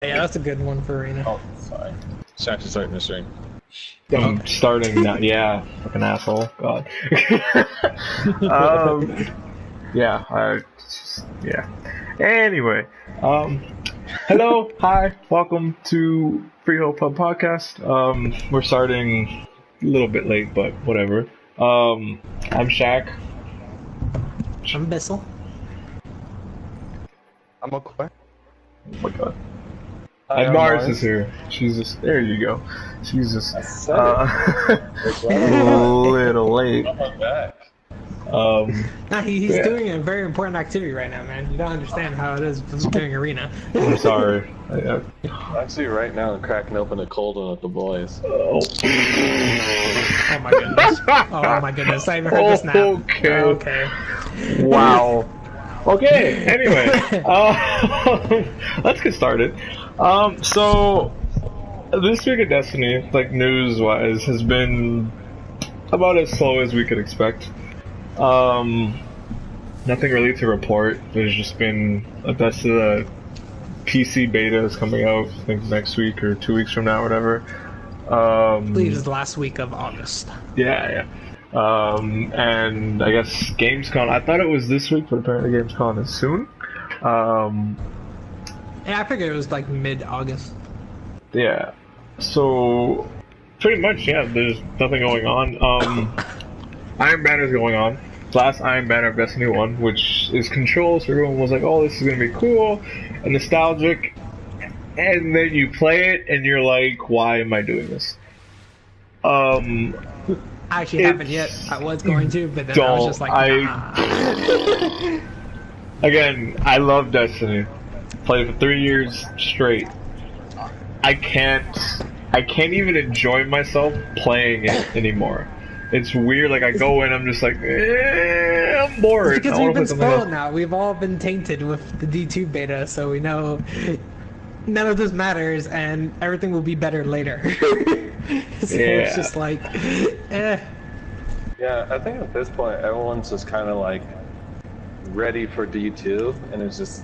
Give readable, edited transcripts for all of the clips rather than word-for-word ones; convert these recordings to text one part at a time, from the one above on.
Yeah, that's a good one for Arena. Oh, sorry. Shaq is starting the stream. I'm starting now. Yeah, fucking asshole. God. Yeah. Yeah. Anyway, hello, hi, welcome to Freehold Pub Podcast. We're starting a little bit late, but whatever. I'm Shaq. I'm Bissell. I'm okay. Oh my God. Hi, And I'm Mars Mars. is here. She's just there. You go. She's just I said a little late. I'm back. Nah, he's Yeah. doing a very important activity right now, man. You don't understand how it is doing Arena. I'm sorry. Actually, right now, I'm cracking open a cold one with the boys. Oh. Oh my goodness. Oh my goodness. I even heard the snap. Okay. Okay. Wow. Okay, anyway, let's get started. So, this week of Destiny, like news-wise, has been about as slow as we could expect. Nothing really to report. There's just been a best of the PC beta is coming out, I think next week or 2 weeks from now, whatever. I believe it's the last week of August. Yeah. And I guess Gamescom, I thought it was this week, but apparently Gamescom is soon. Yeah, I figured it was like mid-August. Yeah. So, pretty much, yeah, there's nothing going on. Iron Banner's going on. Last Iron Banner of Destiny 1, which is Control, so everyone was like, oh, this is gonna be cool and nostalgic. And then you play it, and you're like, why am I doing this? I actually haven't yet. I was going to, but then I was just like, nah. Again, I love Destiny. Played it for 3 years straight. I can't even enjoy myself playing it anymore. It's weird, like I go in, I'm just like, I'm bored. Because I wanna we've been play something else. spoiled now. We've all been tainted with the D2 beta, so we know none of this matters, and everything will be better later. So it's just like, eh. Yeah, I think at this point, everyone's just kind of like ready for D2, and is just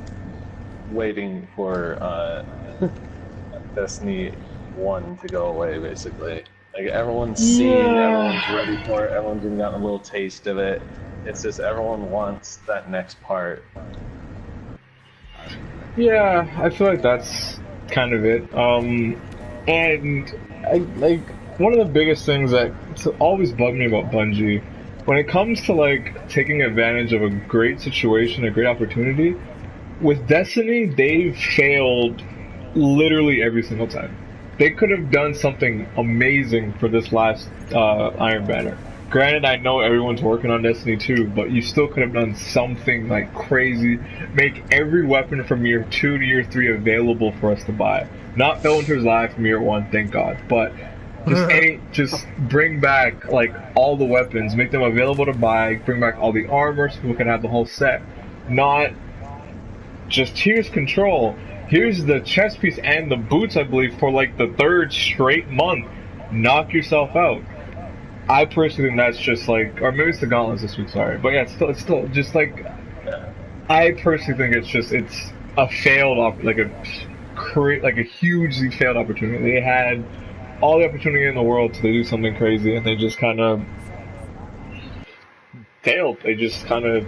waiting for Destiny 1 to go away, basically. Like, everyone's seen, everyone's ready for it, everyone's gotten a little taste of it. It's just everyone wants that next part. Yeah, I feel like that's kind of it. And one of the biggest things that always bugged me about Bungie, when it comes to like taking advantage of a great situation, a great opportunity, with Destiny, they've failed literally every single time. They could have done something amazing for this last Iron Banner. Granted, I know everyone's working on Destiny 2, but you still could have done something like crazy. Make every weapon from year 2 to year 3 available for us to buy. Not Felonter's Live from year 1, thank God. But just bring back like all the weapons, make them available to buy, bring back all the armor so people can have the whole set. Not just here's Control, here's the chest piece and the boots, I believe, for like the 3rd straight month. Knock yourself out. I personally think that's just like, or maybe it's the gauntlets this week, sorry. But yeah, it's still just like, I personally think it's a failed, like a hugely failed opportunity. They had all the opportunity in the world to do something crazy, and they just kind of failed. They just kind of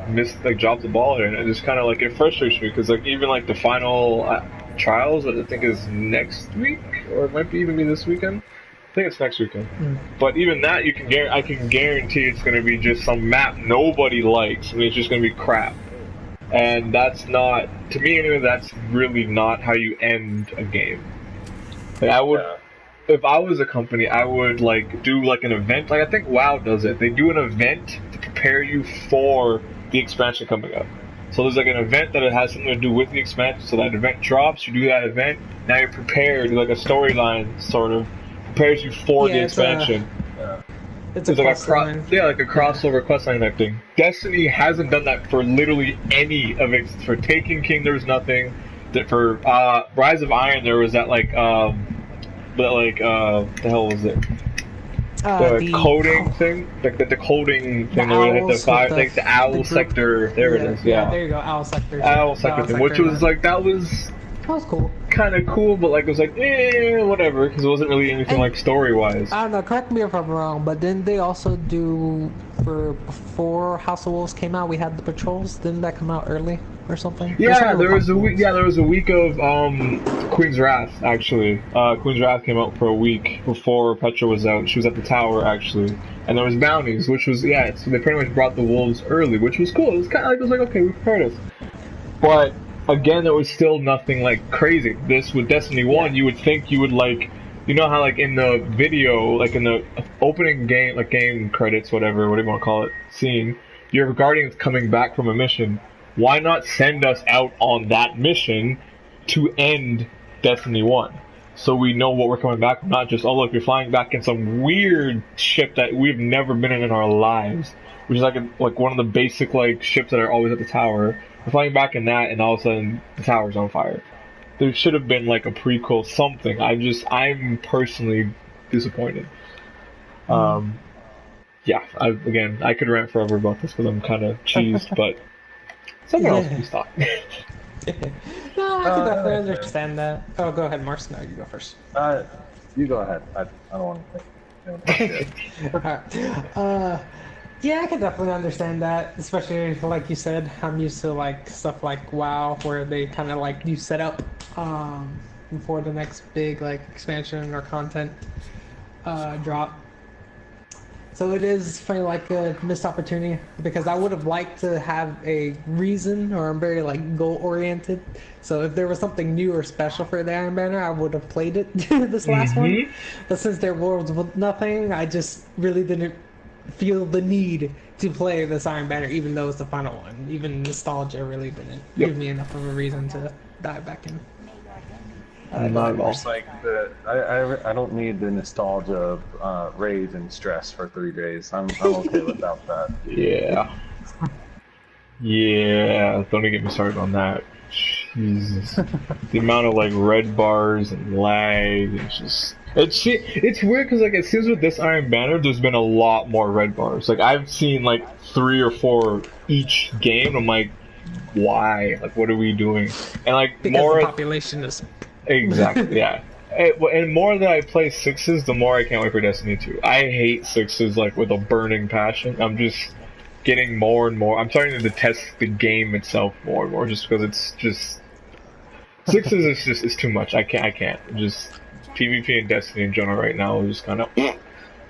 missed, like dropped the ball there, and it just kind of like, it frustrates me because like even like the final trials that I think is next week, or it might even be this weekend. I think it's next weekend. But even that, I can guarantee it's going to be just some map nobody likes. I mean, it's just going to be crap. And that's not, to me anyway, that's really not how you end a game. Like, I would, if I was a company, I would like do like an event. Like I think WoW does it. They do an event to prepare you for the expansion coming up. So there's like an event that it has something to do with the expansion. So that event drops, you do that event. Now you're prepared, like a storyline sort of prepares you for the expansion. It's like like a crossover questline type thing. Destiny hasn't done that for literally any of it. For Taken King, there was nothing. For Rise of Iron, there was that like the hell was it? The coding thing, like the coding thing where they had the fire, like the owl sector. There it is. Yeah, there you go, owl sector. Owl sector thing, which was like that was That was cool. kind of cool, but like it was like, whatever, because it wasn't really anything like story-wise. I don't know, correct me if I'm wrong, but didn't they also do, before House of Wolves came out, we had the patrols? Didn't that come out early or something? Yeah, there was a week. Yeah, there was a week of Queen's Wrath actually. Queen's Wrath came out for a week before Petra was out. She was at the tower actually, and there was bounties, which was so they pretty much brought the wolves early, which was cool. It was kind of like okay, we've heard this, but again, there was still nothing like crazy. This with Destiny 1, you would think you would like, you know how like in the video, like in the opening game, like game credits, whatever you want to call it, scene, your Guardian's coming back from a mission. Why not send us out on that mission to end Destiny 1? So we know what we're coming back from, not just, oh look, you're flying back in some weird ship that we've never been in our lives, which is like one of the basic like ships that are always at the tower. We're flying back in that, and all of a sudden the tower's on fire. There should have been like a prequel, something. I'm personally disappointed. Yeah, I could rant forever about this because I'm kind of cheesed, but someone else can stop. No, I can definitely understand that. Oh, go ahead, Mars. No, you go first. You go ahead. I don't want to think. Alright. Yeah, I can definitely understand that, especially like you said, I'm used to like stuff like WoW, where they kind of like you set up before the next big like expansion or content drop. So it is kind of like a missed opportunity, because I would have liked to have a reason, or I'm very like goal oriented. So if there was something new or special for the Iron Banner, I would have played it this last one. But since there was nothing, I just really didn't feel the need to play this Iron Banner, even though it's the final one. Even nostalgia really didn't give me enough of a reason to dive back in. It's like I don't need the nostalgia of rage and stress for 3 days. I'm okay without that. Yeah. Yeah, don't even get me started on that. Jesus. The amount of like red bars and lag, it's weird because like it seems with this Iron Banner there's been a lot more red bars. Like I've seen like 3 or 4 each game. I'm like, why? Like what are we doing? And like because more the population is exactly, yeah. And more that I play 6s, the more I can't wait for Destiny 2. I hate 6s like with a burning passion. I'm just getting more and more. I'm starting to detest the game itself more and more, just because it's just 6s is too much. I can't. Just PvP and Destiny in general right now is just kind of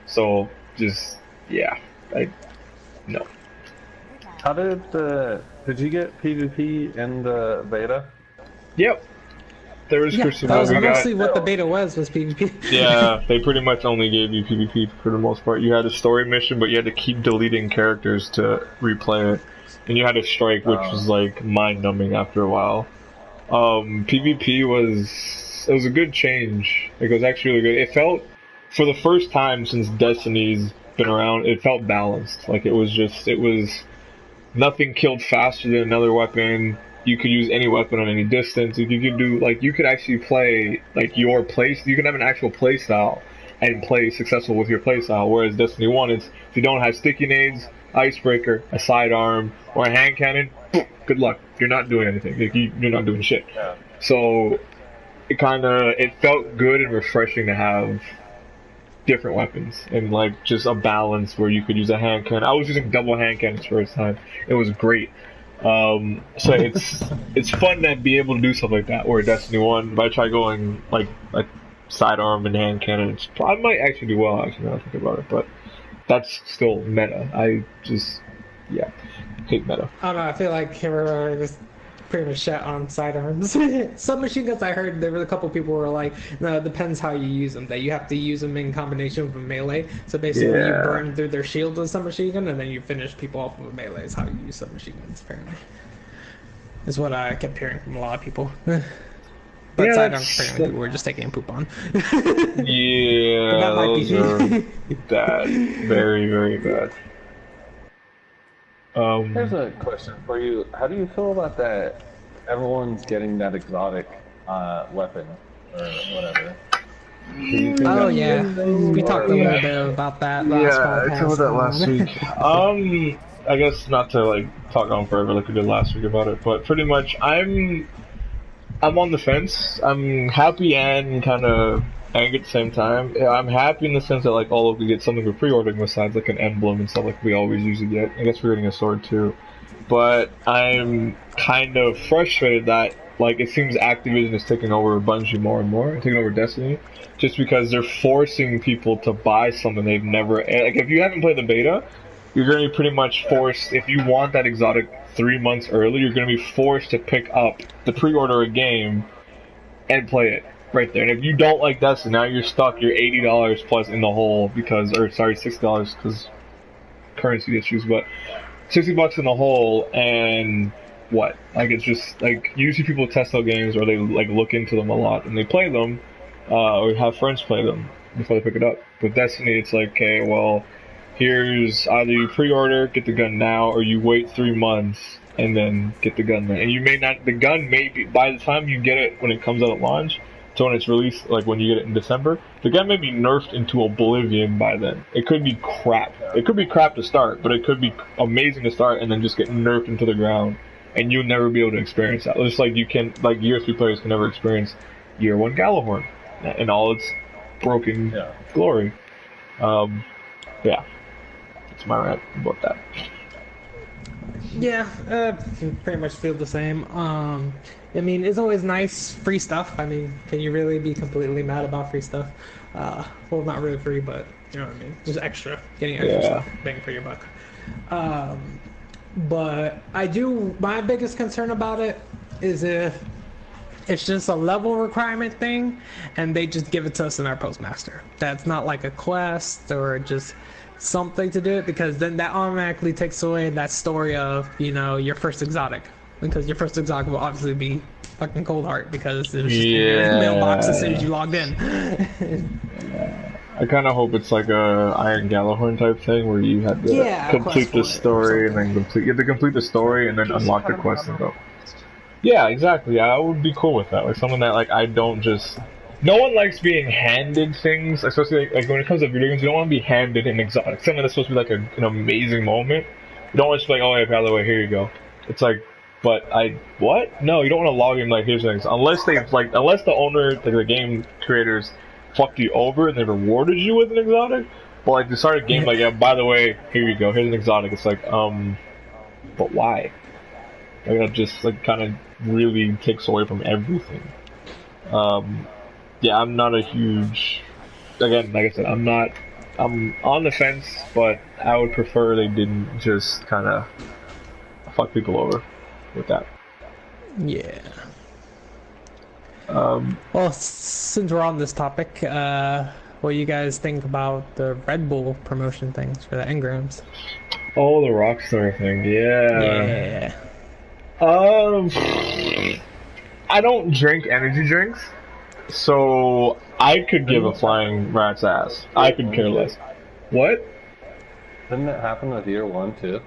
so just no. How did you get PvP in the beta? Yep. There was Crucible. That was mostly what the beta was PvP. Yeah, they pretty much only gave you PvP for the most part. You had a story mission, but you had to keep deleting characters to replay it. And you had a strike, which was like mind-numbing after a while. PvP was a good change. It was actually really good. It felt, for the first time since Destiny's been around, it felt balanced. Like it was nothing killed faster than another weapon. You could use any weapon on any distance. You could actually play like your place. You can have an actual play style and play successful with your play style. Whereas Destiny 1, if you don't have sticky nades, icebreaker, a sidearm, or a hand cannon, good luck. You're not doing anything. You're not doing shit. Yeah. So it felt good and refreshing to have different weapons and like just a balance where you could use a hand cannon. I was using double hand cannons first time. It was great. So it's fun to be able to do stuff like that. Or Destiny 1, if I try going like sidearm and hand cannon, I might actually do well. Actually, now I think about it, but that's still meta. I just hate meta. I don't know. I feel like everyone just pretty much shit on sidearms. Submachine guns, I heard there were a couple people who were like, no, it depends how you use them. That you have to use them in combination with a melee. So basically, you burn through their shield with a submachine gun, and then you finish people off with a melee. Is how you use submachine guns, apparently. Is what I kept hearing from a lot of people. But sidearms, apparently, people were just taking poop on. Yeah, that might those are bad. Very, very bad. Here's a question for you. How do you feel about that? Everyone's getting that exotic weapon or whatever. Oh yeah, we talked a little bit about that last podcast. I covered that last week. I guess not to like talk on forever like we did last week about it, but pretty much I'm I'm on the fence. I'm happy and kind of angry at the same time. Yeah, I'm happy in the sense that like all of we get something for pre-ordering besides like an emblem and stuff like we always usually get. I guess we're getting a sword too. But I'm kind of frustrated that like it seems Activision is taking over Bungie more and more, taking over Destiny, just because they're forcing people to buy something they've never. Like if you haven't played the beta, you're going to be pretty much forced. If you want that exotic 3 months early, you're going to be forced to pick up the pre-order a game and play it right there. And if you don't like Destiny, now you're stuck. You're $80 plus in the hole because, or sorry, $60 because currency issues, but $60 in the hole and what? Like it's just like usually people test out games or they like look into them a lot and they play them, or have friends play them before they pick it up. With Destiny, it's like, okay, well, here's either you pre-order, get the gun now, or you wait 3 months and then get the gun then. And you may not, the gun may be, by the time you get it when it comes out at launch, to when it's released, like when you get it in December, the gun may be nerfed into oblivion by then. It could be crap. It could be crap to start, but it could be amazing to start and then just get nerfed into the ground. And you'll never be able to experience that. Just like you can, like Year 3 players can never experience Year 1 Galahorn in all its broken glory. Yeah. That's my rant about that. Yeah, pretty much feel the same. I mean, it's always nice free stuff. I mean, can you really be completely mad about free stuff? Well, not really free, but you know what I mean. Just extra, getting extra stuff, bang for your buck. But my biggest concern about it is if it's just a level requirement thing, and they just give it to us in our postmaster. That's not like a quest or just something to do it, because then that automatically takes away that story of, you know, your first exotic, because your first exotic will obviously be fucking Cold Heart because it was just in your mailbox as soon as you logged in. I kind of hope it's like a Iron Galahorn type thing where you have to complete the story and then you have to complete the story and then unlock the quest and go. Yeah, exactly. I would be cool with that. Like something that like I don't just. No one likes being handed things, especially like when it comes to video games. You don't want to be handed an exotic. Something that's supposed to be like an amazing moment. You don't want to be like, oh, hey, by the way, here you go. It's like, but what? No, you don't want to log in like here's things unless the owner, like the game creators, fucked you over and they rewarded you with an exotic. But like to start a game like, yeah, by the way, here you go, here's an exotic. It's like, but why? Like that just like kind of really takes away from everything. Yeah, I'm not a huge. Again, like I said, I'm on the fence, but I would prefer they didn't just kind of fuck people over with that. Yeah. Well, since we're on this topic, what do you guys think about the Red Bull promotion things for the engrams? Oh, the Rockstar thing, yeah. I don't drink energy drinks. So I could give a flying rat's ass. I could care less. What? Didn't that happen with Year 1 too?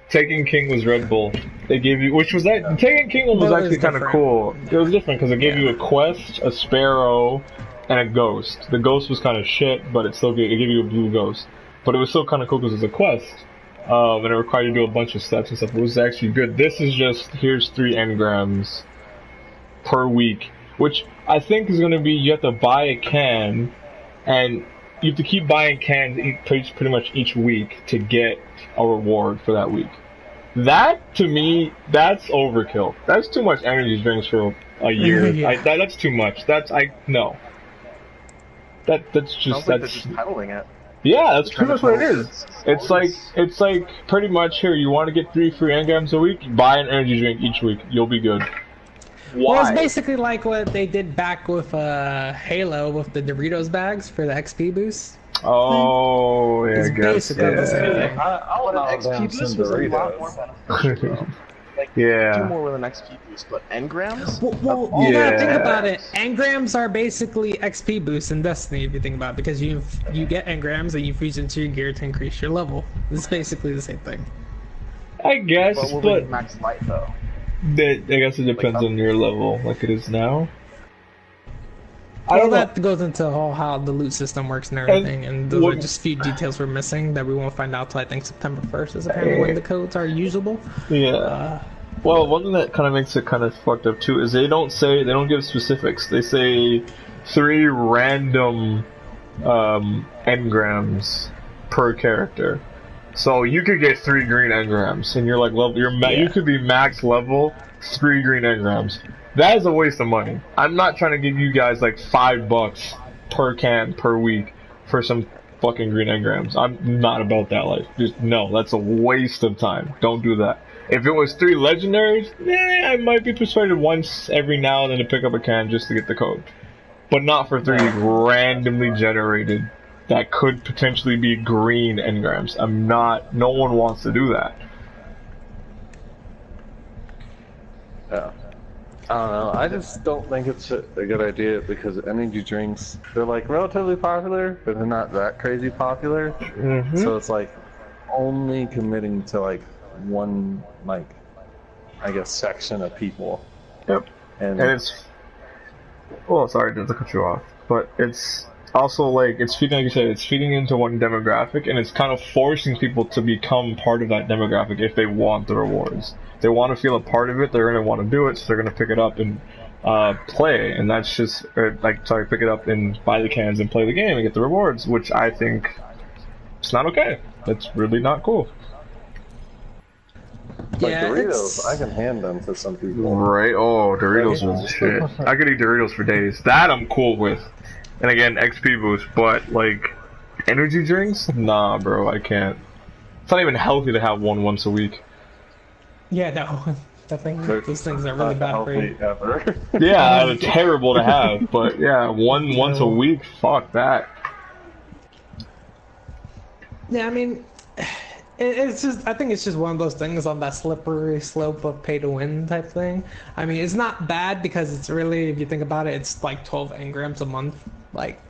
Taken King was Red Bull. They gave you, which was that. Taken King was actually kind of cool. It was different because they gave you a quest, a sparrow, and a ghost. The ghost was kind of shit, but it gave you a blue ghost. But it was still kind of cool because it was a quest. And it required you to do a bunch of steps and stuff. It was actually good. This is just, here's 3 engrams per week, which I think is going to be, you have to buy a can, and you have to keep buying cans pretty much each week to get a reward for that week. That, to me, that's overkill. That's too much energy drinks for a year. Yeah. That's too much. No. That's just, sounds like they're just peddling it. Yeah, that's pretty much what it is. It's like pretty much, here, you want to get 3 free engrams a week? Buy an energy drink each week. You'll be good. Why? Well, it's basically like what they did back with Halo with the Doritos bags for the XP boost. Oh, yeah, It's I guess. basically the same thing. But an XP boost was a lot more beneficial. Like, do more with an XP boost, but engrams? Well, you gotta think about it. Engrams are basically XP boosts in Destiny, if you think about it, because you get engrams and you fuse into your gear to increase your level. It's basically the same thing. I guess, But will but they max light though? I guess it depends on your level, like it is now. Well, that goes into how the loot system works and everything, and those are just a few details we're missing that we won't find out till I think September 1st is apparently when the codes are usable. Yeah. Well, one thing that kind of makes it kind of fucked up too is they don't give specifics. They say 3 random engrams per character. So you could get 3 green engrams, and you're like you could be max level 3 green engrams. That is a waste of money. I'm not trying to give you guys like $5 per can per week for some fucking green engrams. I'm not about that life. Just no, that's a waste of time. Don't do that. If it was 3 legendaries, I might be persuaded once every now and then to pick up a can just to get the code. But not for 3 randomly generated that could potentially be green engrams. No one wants to do that. Yeah. I don't know. I just don't think it's a good idea because energy drinks, they're like relatively popular, but they're not that crazy popular. Mm-hmm. So it's like only committing to like one, like, I guess, section of people. Yep. And it's, well, sorry to cut you off, but it's also like it's feeding, like you said, it's feeding into one demographic, and it's kind of forcing people to become part of that demographic if they want the rewards. If they want to feel a part of it, they're going to want to do it, so they're going to pick it up and play, and that's just pick it up and buy the cans and play the game and get the rewards, which I think it's not okay. That's really not cool. Like Doritos, I can hand them to some people. Right? Oh, Doritos was shit. I could eat Doritos for days. That I'm cool with. And again, XP boost, but like energy drinks? Nah, bro, I can't. It's not even healthy to have one once a week. Yeah, no. Those things are really bad for you. Ever. Yeah, it's terrible to have, but yeah, once a week, fuck that. Yeah, I mean, it's just, I think it's just one of those things on that slippery slope of pay to win type thing. I mean, it's not bad because it's really, if you think about it, it's like 12 engrams a month. Like,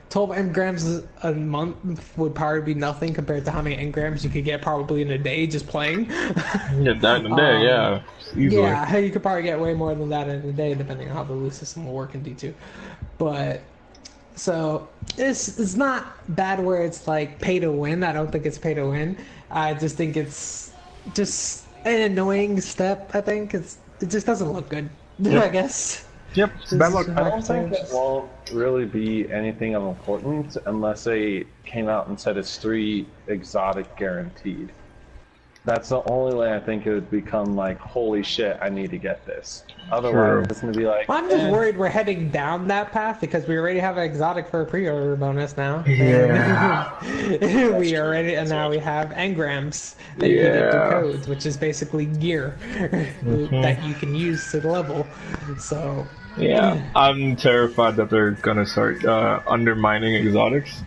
12 engrams a month would probably be nothing compared to how many engrams you could get probably in a day just playing. Get that in a day, yeah. Easily. Yeah, you could probably get way more than that in a day depending on how the loot system will work in D2. But, so, it's not bad where it's like pay to win. I don't think it's pay to win. I just think it's just an annoying step, I think. It just doesn't look good, I guess. Yep, bad luck. I don't think it won't really be anything of importance unless they came out and said it's 3 exotic guaranteed. That's the only way I think it would become like, holy shit, I need to get this. Otherwise, it's going to be like... I'm just worried we're heading down that path because we already have an exotic for a pre-order bonus now. Yeah. We already, and now we have engrams that you can get through codes, which is basically gear that you can use to level. So... Yeah, I'm terrified that they're gonna start undermining exotics,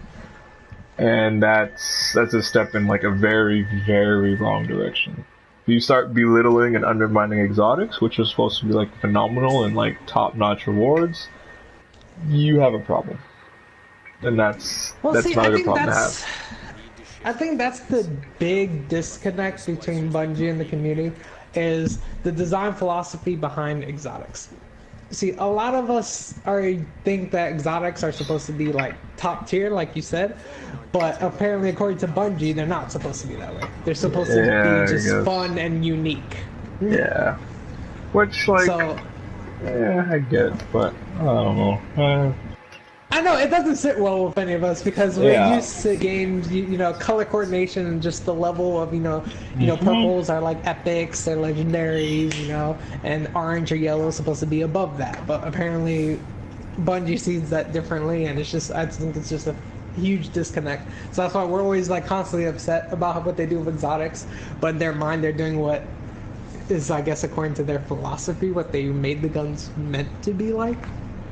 and that's a step in like a very, very wrong direction. If you start belittling and undermining exotics, which are supposed to be like phenomenal and like top-notch rewards, you have a problem, and that's not a good problem to have. I think that's the big disconnect between Bungie and the community, is the design philosophy behind exotics. See, a lot of us think that exotics are supposed to be like top tier, like you said, but apparently, according to Bungie, they're not supposed to be that way. They're supposed to be just fun and unique. Yeah, which I get, but I don't know. I know it doesn't sit well with any of us because we're used to games, you know, color coordination and just the level of, purples are like epics, they're legendaries, and orange or yellow is supposed to be above that. But apparently, Bungie sees that differently, and I think it's just a huge disconnect. So that's why we're always like constantly upset about what they do with exotics, but in their mind, they're doing what is, I guess, according to their philosophy, what they made the guns meant to be like.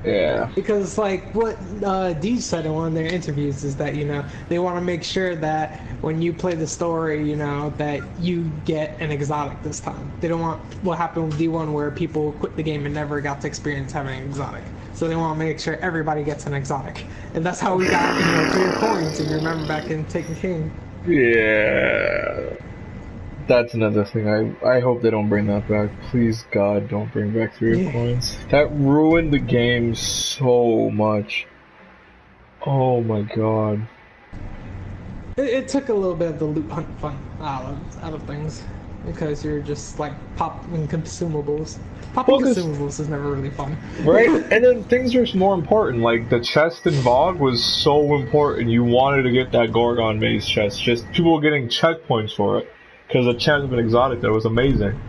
Yeah. Because, like, what Deej said in one of their interviews is that, they want to make sure that when you play the story, that you get an exotic this time. They don't want what happened with D1 where people quit the game and never got to experience having an exotic. So they want to make sure everybody gets an exotic. And that's how we got, 3 coins, if you remember back in Taken King. Yeah. That's another thing. I hope they don't bring that back. Please, God, don't bring back 3 coins. That ruined the game so much. Oh my God. It took a little bit of the loot hunt fun out of things. because you're just like popping consumables. Popping consumables is never really fun. Right? And then things are more important, like the chest in VOG was so important. You wanted to get that Gorgon Maze chest. Just people were getting checkpoints for it. Because the chest of an exotic that was amazing.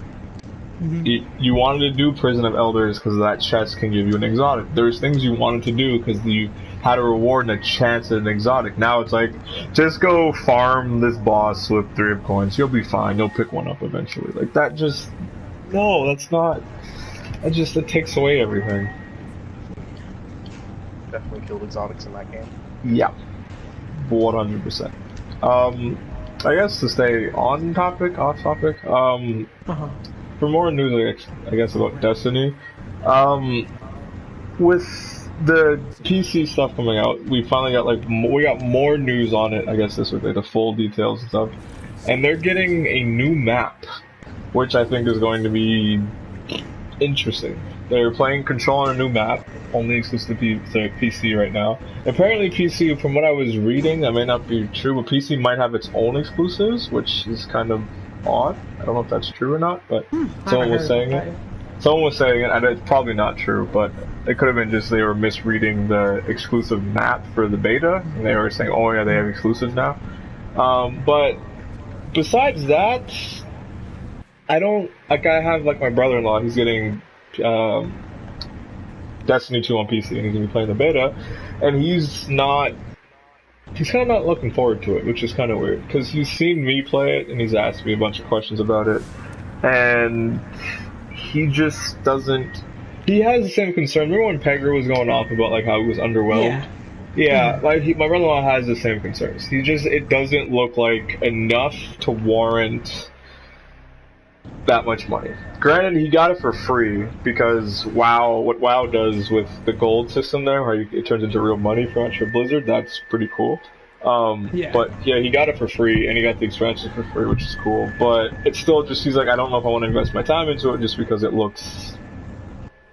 You wanted to do Prison of Elders because that chest can give you an exotic. There's things you wanted to do because you had a reward and a chance at an exotic. Now it's like, just go farm this boss with 3 of coins. You'll be fine. You'll pick one up eventually. Like that just... No, that's not... It takes away everything. Definitely killed exotics in that game. Yeah. 100%. I guess to stay on topic, off topic, for more news, I guess, about Destiny, with the PC stuff coming out, we finally got, we got more news on it, I guess this would be the full details and stuff, and they're getting a new map, which I think is going to be interesting. They're playing Control on a new map, only exclusive to PC right now. Apparently PC, from what I was reading, that may not be true, but PC might have its own exclusives, which is kind of odd. I don't know if that's true or not, but someone was saying it. Someone was saying it, and it's probably not true, but it could have been just they were misreading the exclusive map for the beta, and they were saying, oh yeah, they have exclusives now. But besides that, I don't, I have my brother-in-law, he's getting Destiny 2 on PC, and he's going to be playing the beta, and he's kind of not looking forward to it, which is kind of weird, because he's seen me play it, and he's asked me a bunch of questions about it, and he just doesn't, he has the same concern. Remember when Pegger was going off about, how he was underwhelmed? Yeah, my brother-in-law has the same concerns. It doesn't look like enough to warrant that much money. Granted, he got it for free because what WoW does with the gold system there, where it turns into real money for Blizzard, that's pretty cool. But yeah, he got it for free, and he got the expansion for free, which is cool. But it's still just, he's like, I don't know if I want to invest my time into it just because it looks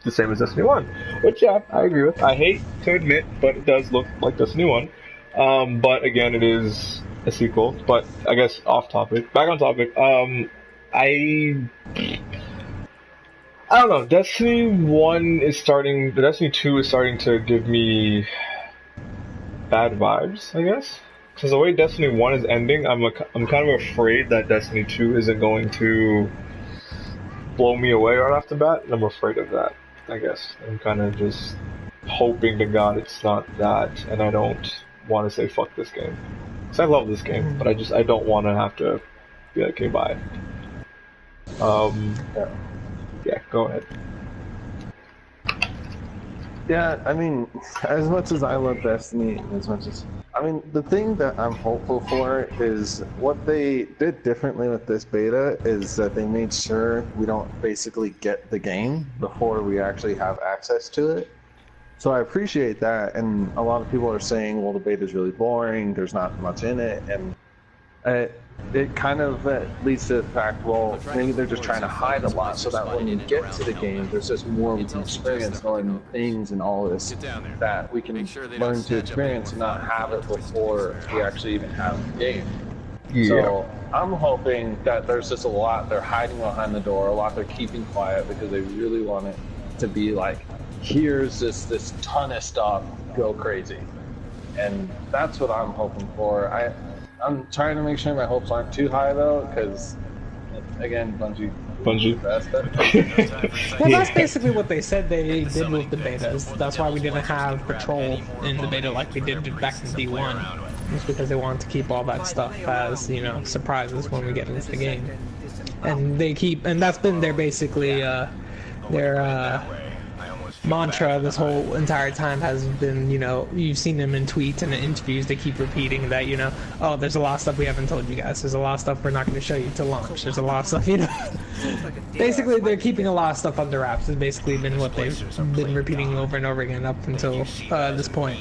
the same as Destiny 1. Which, yeah, I agree with. I hate to admit, but it does look like Destiny 1. But again, it is a sequel. But I guess off topic. Back on topic. I don't know. Destiny 2 is starting to give me bad vibes, I guess. Because the way Destiny 1 is ending, I'm kind of afraid that Destiny 2 isn't going to blow me away right off the bat, and I'm afraid of that, I guess. I'm kind of just hoping to God it's not that, and I don't want to say fuck this game. Because I love this game, but I don't want to have to be like, okay, bye. Yeah, go ahead. Yeah, I mean, as much as I love Destiny, the thing that I'm hopeful for is what they did differently with this beta is that they made sure we don't basically get the game before we actually have access to it. So I appreciate that, and a lot of people are saying, well, the beta is really boring, there's not much in it, and it kind of leads to the fact, well, maybe they're just trying to hide a lot so that when you get to the game, there's just more we can experience, knowing things and all this that we can learn to experience and not have it before we actually even have the game. Yeah. So I'm hoping that there's just a lot they're hiding behind the door, a lot they're keeping quiet because they really want it to be like, here's this ton of stuff, go crazy. And that's what I'm hoping for. I'm trying to make sure my hopes aren't too high, though, because, again, Bungie. Well, that's basically what they said they did with the betas. That's why we didn't have Patrol in the beta like we did back in D1. It's because they wanted to keep all that stuff as, surprises when we get into the game. And that's been their basically, their mantra this whole entire time has been, you've seen them in tweets and in interviews, they keep repeating that, oh, there's a lot of stuff we haven't told you guys, there's a lot of stuff we're not going to show you till launch, there's a lot of stuff, basically they're keeping a lot of stuff under wraps has basically been what they've been repeating over and over again up until this point.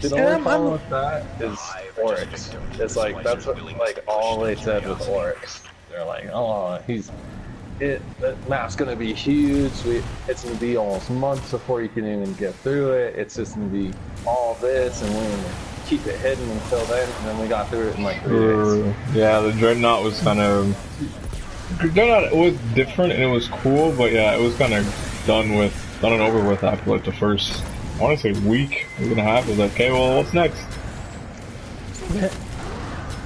The only problem with that is Oryx. It's like, that's what, all they said with Oryx. They're like, oh, the map's gonna be huge. It's gonna be almost months before you can even get through it. It's just gonna be all this, and we're gonna keep it hidden until then, and then we got through it in like 3 days. Yeah, the Dreadnought was kind of... Dreadnought was different and it was cool, but yeah, it was kind of done and over with after like the first, I want to say week and a half. It was like, okay, well, what's next?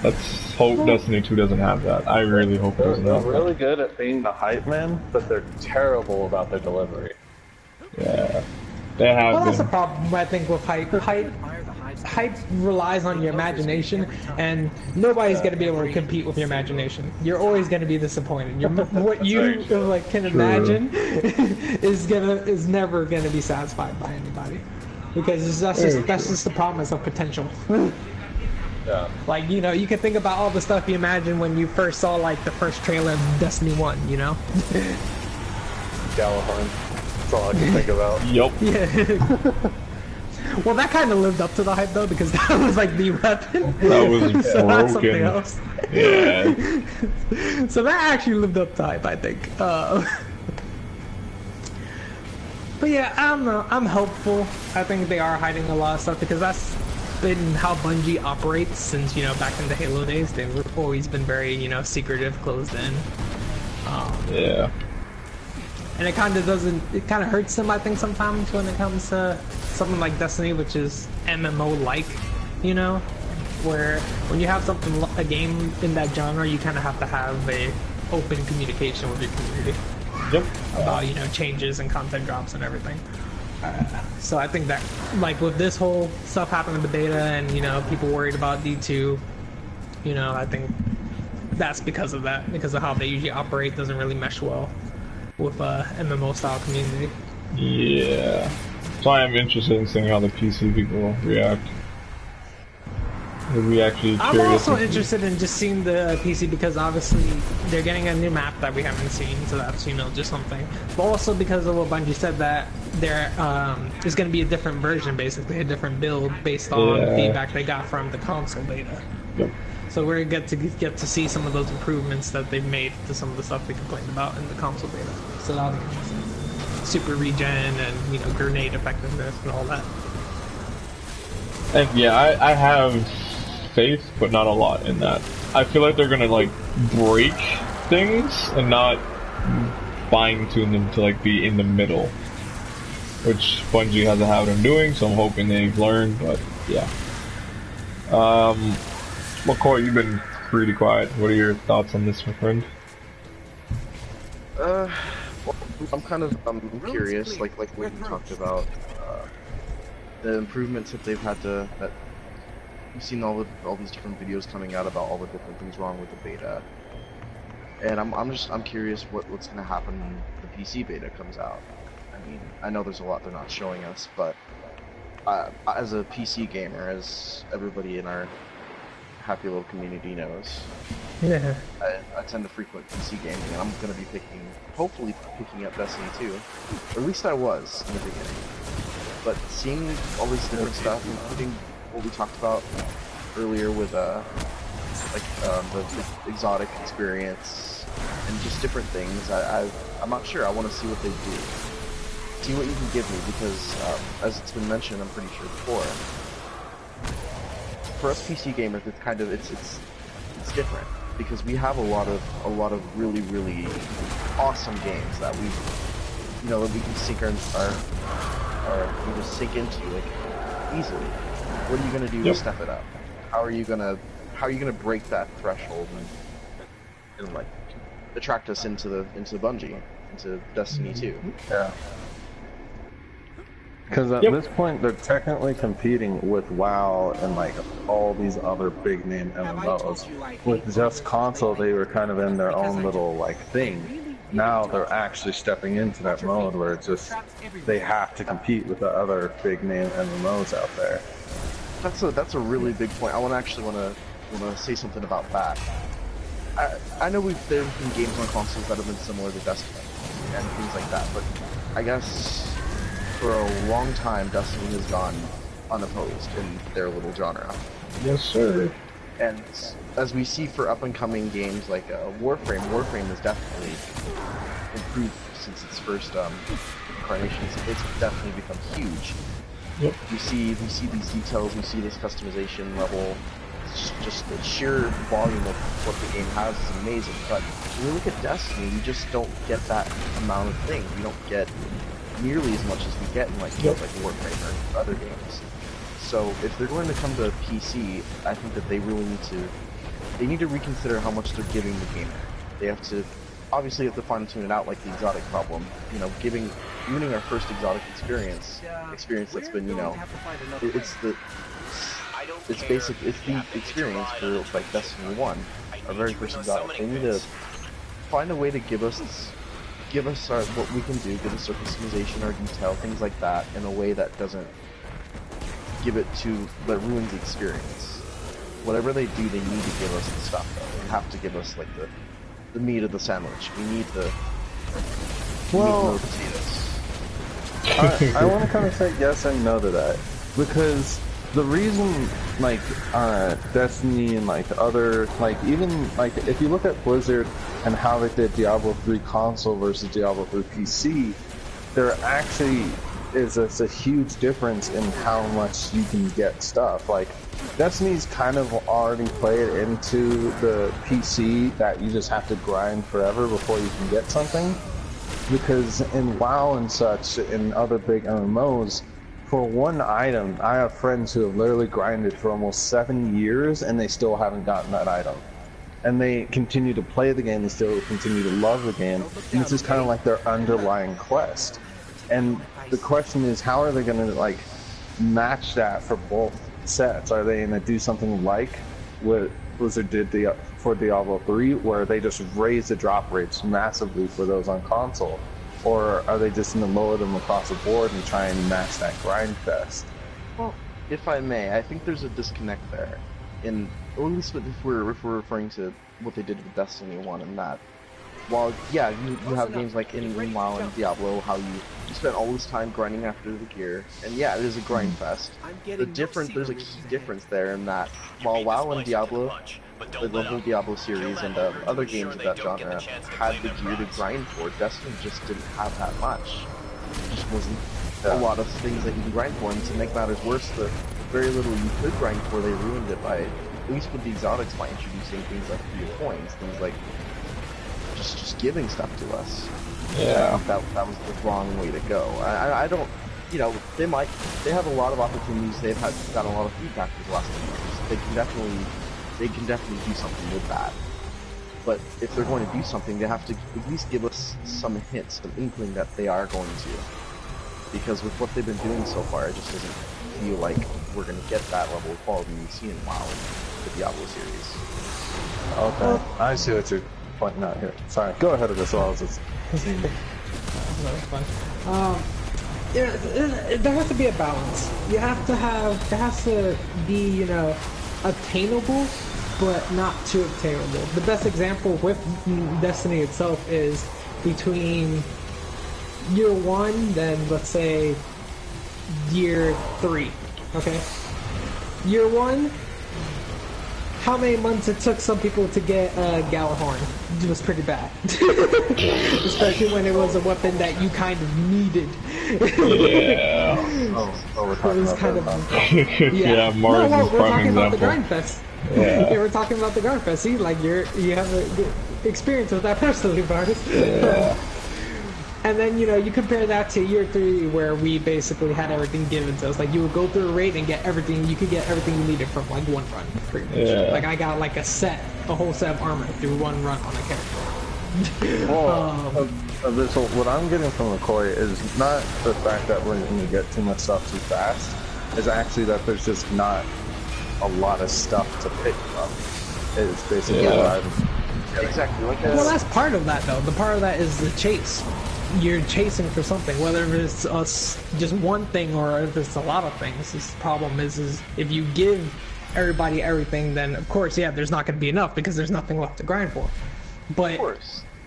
Let's hope Destiny 2 doesn't have that. I really hope it doesn't have that. They're really good at being the hype man, but they're terrible about their delivery. Yeah, they have. Well, that's the problem I think with hype. Hype relies on your imagination, and nobody's gonna be able to compete with your imagination. You're always gonna be disappointed. What you like can imagine is never gonna be satisfied by anybody, because that's just the promise of potential. Yeah. Like, you know, you can think about all the stuff you imagined when you first saw like the first trailer of Destiny 1, you know? Gallahorn. That's all I can think about. Yup. Yeah. Well, that kind of lived up to the hype though, because that was like the weapon. That was so broken. that's something else. Yeah. So that actually lived up to hype, I think. But yeah, I don't know. I'm hopeful. I think they are hiding a lot of stuff, because that's been how Bungie operates since, you know, back in the Halo days. They've always been very, you know, secretive, closed in. Yeah. And it kind of hurts them, I think, sometimes when it comes to something like Destiny, which is MMO-like, you know? Where when you have a game in that genre, you kind of have to have a open communication with your community. Yep. About, you know, changes and content drops and everything. So I think that, like, with this whole stuff happening in the beta and, you know, people worried about D2, you know, I think that's because of that, because of how they usually operate doesn't really mesh well with MMO style community. Yeah. So I am interested in seeing how the PC people react. I'm also interested in just seeing the PC, because obviously they're getting a new map that we haven't seen, so that's, you know, just something. But also because of what Bungie said, that there is going to be a different version, basically a different build based on feedback they got from the console beta. Yep. So we're going to get to see some of those improvements that they've made to some of the stuff we complained about in the console beta. So that'll be interesting. Super regen and, you know, grenade effectiveness and all that. And yeah, I have faith, but not a lot in that. I feel like they're gonna like break things and not fine tune them to like be in the middle, which Bungie has a habit of doing. So I'm hoping they've learned. But yeah. McCoy, you've been pretty quiet. What are your thoughts on this, my friend? Well, I'm kind of curious, like what you talked about, the improvements that they've had to. That you've seen all these different videos coming out about all the different things wrong with the beta, and I'm curious what's gonna happen when the PC beta comes out. I mean, I know there's a lot they're not showing us, but as a PC gamer, as everybody in our happy little community knows, yeah, I tend to frequent PC gaming, and I'm gonna be hopefully picking up Destiny 2, or at least I was in the beginning. But seeing all this different stuff, including what we talked about earlier with the exotic experience and just different things, I'm not sure. I want to see what they do, see what you can give me, because as it's been mentioned, I'm pretty sure before, for us PC gamers, it's different, because we have a lot of really awesome games that we can sink we just sink into like easily. What are you gonna do to step it up? How are you gonna break that threshold and like attract us into Bungie, into Destiny 2? Yeah. Because at this point, they're technically competing with WoW and like all these other big name MMOs. With just console, they were kind of in their own little like thing. Now they're actually stepping into that mode where it's just they have to compete with the other big name MMOs out there. That's a really big point. I want to say something about that. I know there have been games on consoles that have been similar to Destiny and things like that, but I guess for a long time Destiny has gone unopposed in their little genre. Yes, sir. And as we see for up-and-coming games like Warframe has definitely improved since its first incarnation. It's definitely become huge. Yep. We see these details, we see this customization level. It's just the sheer volume of what the game has is amazing. But when we look at Destiny, we just don't get that amount of things. We don't get nearly as much as we get in like games like Warframe or other games. So if they're going to come to PC, I think that they really need to reconsider how much they're giving the gamer. They have to obviously have to fine tune it out, like the exotic problem. You know, ruining our first exotic experience that's been, you know, it's the experience for like Destiny 1, our very first exotic. They need to find a way to give us what we can do, give us our customization, our detail, things like that, in a way that doesn't that ruins the experience. Whatever they do, they need to give us the stuff though. They have to give us like the meat of the sandwich. We need the potatoes. I want to kind of say yes and no to that, because the reason, like, Destiny and, like, other, like, even, like, if you look at Blizzard and how they did Diablo 3 console versus Diablo 3 PC, there actually is a huge difference in how much you can get stuff. Like, Destiny's kind of already played into the PC that you just have to grind forever before you can get something. Because in WoW and such, in other big MMOs, for one item, I have friends who have literally grinded for almost 7 years and they still haven't gotten that item. And they continue to play the game, they still continue to love the game, and it's just kind of like their underlying quest. And the question is, how are they going to, like, match that for both sets? Are they going to do something like what Blizzard did for Diablo 3, where they just raise the drop rates massively for those on console? Or are they just going to lower them across the board and try and match that grind fest? Well, if I may, I think there's a disconnect there. Or at least if we're referring to what they did with Destiny 1 and that. While, yeah, you have games like in WoW and Diablo, how you spend all this time grinding after the gear, and yeah, it is a grind fest. There's a key difference there in that while WoW and Diablo, the whole Diablo series and other games of that genre had the gear to grind for, Destiny just didn't have that much. There just wasn't a lot of things that you could grind for, and to make matters worse, the very little you could grind for, they ruined it by, at least with the exotics, by introducing things like free coins, things like just giving stuff to us. Yeah. That was the wrong way to go. I don't, you know, they have a lot of opportunities. They've gotten a lot of feedback for the last 2 years. They can definitely do something with that. But if they're going to do something, they have to at least give us some hints, some inkling that they are going to. Because with what they've been doing so far, it just doesn't feel like we're going to get that level of quality we've seen in WoW in the Diablo series. Okay, I see what you're pointing out here. Sorry, go ahead with this. Yeah, there has to be a balance. There has to be, you know, attainable, but not too obtainable. The best example with Destiny itself is between year 1, then let's say year 3. Okay, year 1. How many months it took some people to get Galahorn? It was pretty bad. Especially when it was a weapon that you kind of needed. Yeah. We're talking about kind that. Yeah, Mars no, is we're prime talking example. about the Grind Fest. Yeah. We're talking about the Grind Fest. See, like you have a good experience with that personally, Bartis. Yeah. And then, you know, you compare that to year 3 where we basically had everything given to us. Like, you would go through a raid and get everything, you could get everything you needed from, like, one run, pretty much. Yeah. Like, I got, like, a whole set of armor through one run on a character. Well, what I'm getting from McCoy is not the fact that we're going to get too much stuff too fast, is actually that there's just not a lot of stuff to pick from. It's basically what I'm getting. Exactly. Well, that's part of that, though. The part of that is the chase. You're chasing for something, whether it's just one thing or if it's a lot of things. This problem is if you give everybody everything, then of course, yeah, there's not going to be enough because there's nothing left to grind for. But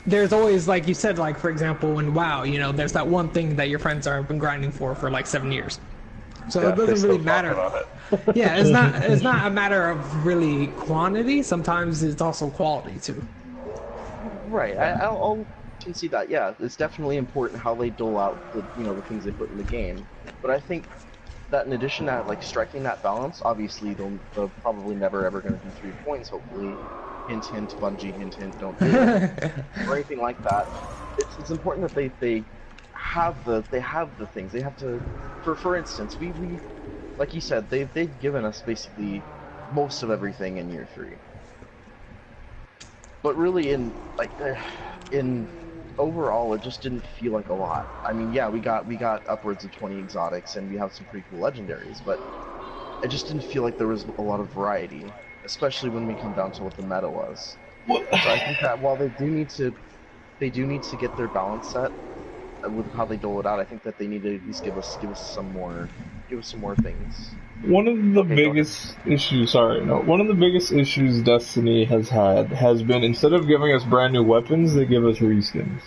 there's always, like you said, like for example, in WoW, you know, there's that one thing that your friends have been grinding for like 7 years. So Yeah, it doesn't really matter. Yeah, it's not a matter of really quantity. Sometimes it's also quality too. Right. I'll see that. Yeah, it's definitely important how they dole out the things they put in the game. But I think that in addition to like striking that balance, obviously they're probably never ever going to do 3 points. Hopefully, hint hint, Bungie, hint hint, don't do it or anything like that. It's important that they have the things they have to. For instance, we like you said, they've given us basically most of everything in year 3. But really, in overall, it just didn't feel like a lot. I mean, yeah, we got upwards of 20 exotics, and we have some pretty cool legendaries, but it just didn't feel like there was a lot of variety, especially when we come down to what the meta was. So I think that while they do need to get their balance set with how they dole it out, I think that they need to at least give us some more things. One of the biggest issues Destiny has had has been, instead of giving us brand new weapons, they give us reskins.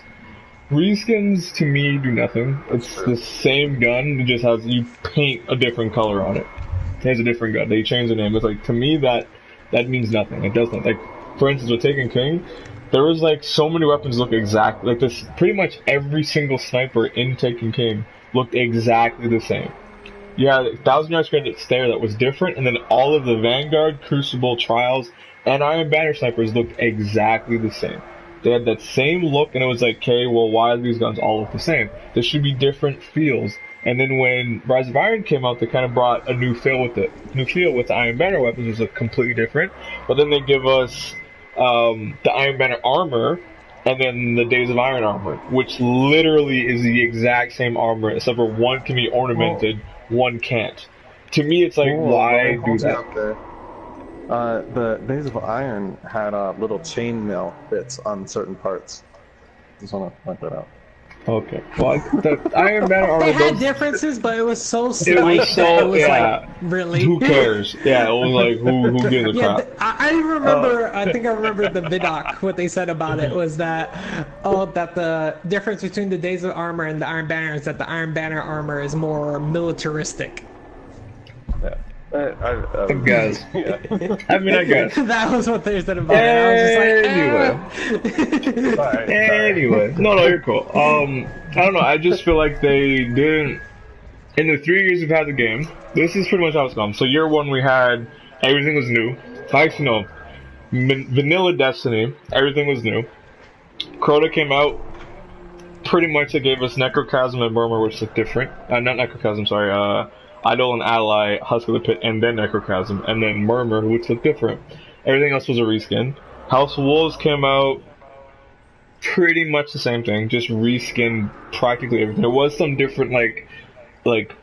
Reskins to me do nothing. It's the same gun, it just has, you paint a different color on it. It has a different gun. They change the name. It's like, to me that means nothing. It doesn't. Like, for instance, with Taken King, there was like so many weapons look exactly like this. Pretty much every single sniper in Taken King looked exactly the same. Yeah, 1,000 Yard Grenade Stair that was different, and then all of the Vanguard, Crucible, Trials, and Iron Banner snipers looked exactly the same. They had that same look, and it was like, okay, well, why do these guns all look the same? There should be different feels. And then when Rise of Iron came out, they kind of brought a new feel with it. New feel with the Iron Banner weapons was completely different. But then they give us the Iron Banner armor, and then the Days of Iron armor, which literally is the exact same armor, except for one can be ornamented, one can't. To me, it's like, why do that? The Days of Iron had little chainmail bits on certain parts. Just want to point that out. Okay. Well, the Iron Banner armor. They had differences, but it was so slight that it was like, really? Who cares? Yeah, it was like, who gives a crap? I think I remember the vidoc. What they said about it was that, that the difference between the Days of Armor and the Iron Banner is that the Iron Banner armor is more militaristic. Yeah. I guess. Yeah. I mean, I guess. That was what they said about it. I was just like, anyway. No, you're cool. I don't know. I just feel like they didn't. In the 3 years we've had the game, this is pretty much how it's gone. So year 1 we had everything was new. Actually, no. Vanilla Destiny, everything was new. Crota came out. Pretty much it gave us Necrochasm and Murmur, which looked different. Not Necrochasm, sorry. Idol and Ally, Husk of the Pit, and then Necrochasm, and then Murmur, which looked different. Everything else was a reskin. House of Wolves came out, pretty much the same thing, just reskinned practically everything. There was some different, like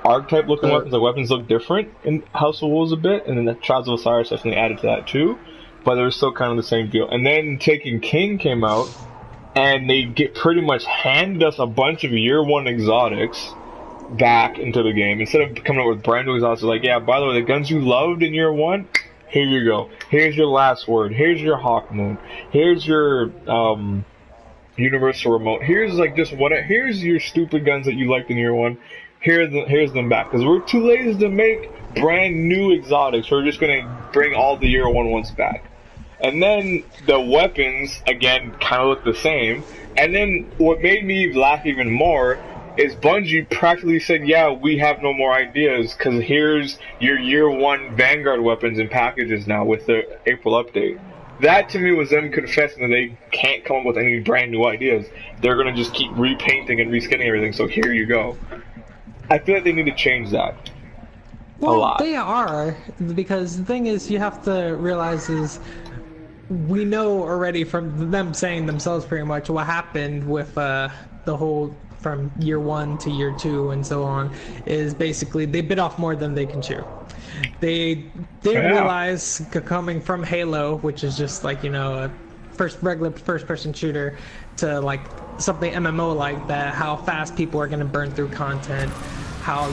archetype looking weapons. The weapons looked different in House of Wolves a bit, and then the Trials of Osiris definitely added to that too, but it was still kind of the same deal. And then Taken King came out, and they pretty much handed us a bunch of year 1 exotics back into the game. Instead of coming up with brand new exotics, like, yeah, by the way, the guns you loved in year 1, here you go. Here's your Last Word. Here's your Hawk Moon. Here's your Universal Remote. Here's like just here's your stupid guns that you liked in year 1. Here's them back. Because we're too lazy to make brand new exotics. We're just gonna bring all the year 1 ones back. And then the weapons again kind of look the same. And then what made me laugh even more is Bungie practically said, yeah, we have no more ideas, because here's your year 1 Vanguard weapons and packages now with the April update. That to me was them confessing that they can't come up with any brand new ideas. They're going to just keep repainting and reskinning everything, so here you go. I feel like they need to change that. A lot. They are, because the thing is, you have to realize is, we know already from them saying themselves pretty much what happened with the whole from year 1 to year 2 and so on, is basically they bit off more than they can chew. They didn't realize, coming from Halo, which is just like, a regular first-person shooter, to like something MMO like that, how fast people are going to burn through content, how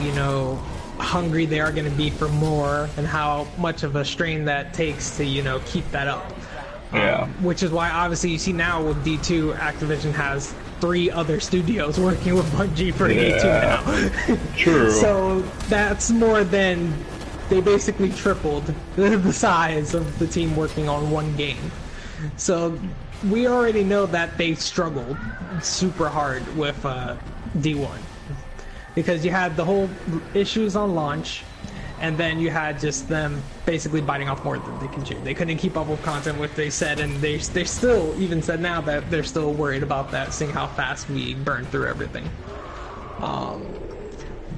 hungry they are going to be for more, and how much of a strain that takes to keep that up. Yeah. Which is why obviously you see now with D2, Activision has 3 other studios working with Bungie for D2 now. True. So that's more than, they basically tripled the size of the team working on one game. So we already know that they struggled super hard with D1. because you had the whole issues on launch, and then you had just them basically biting off more than they can chew. They couldn't keep up with content, what they said, and they still even said now that they're still worried about that, seeing how fast we burn through everything.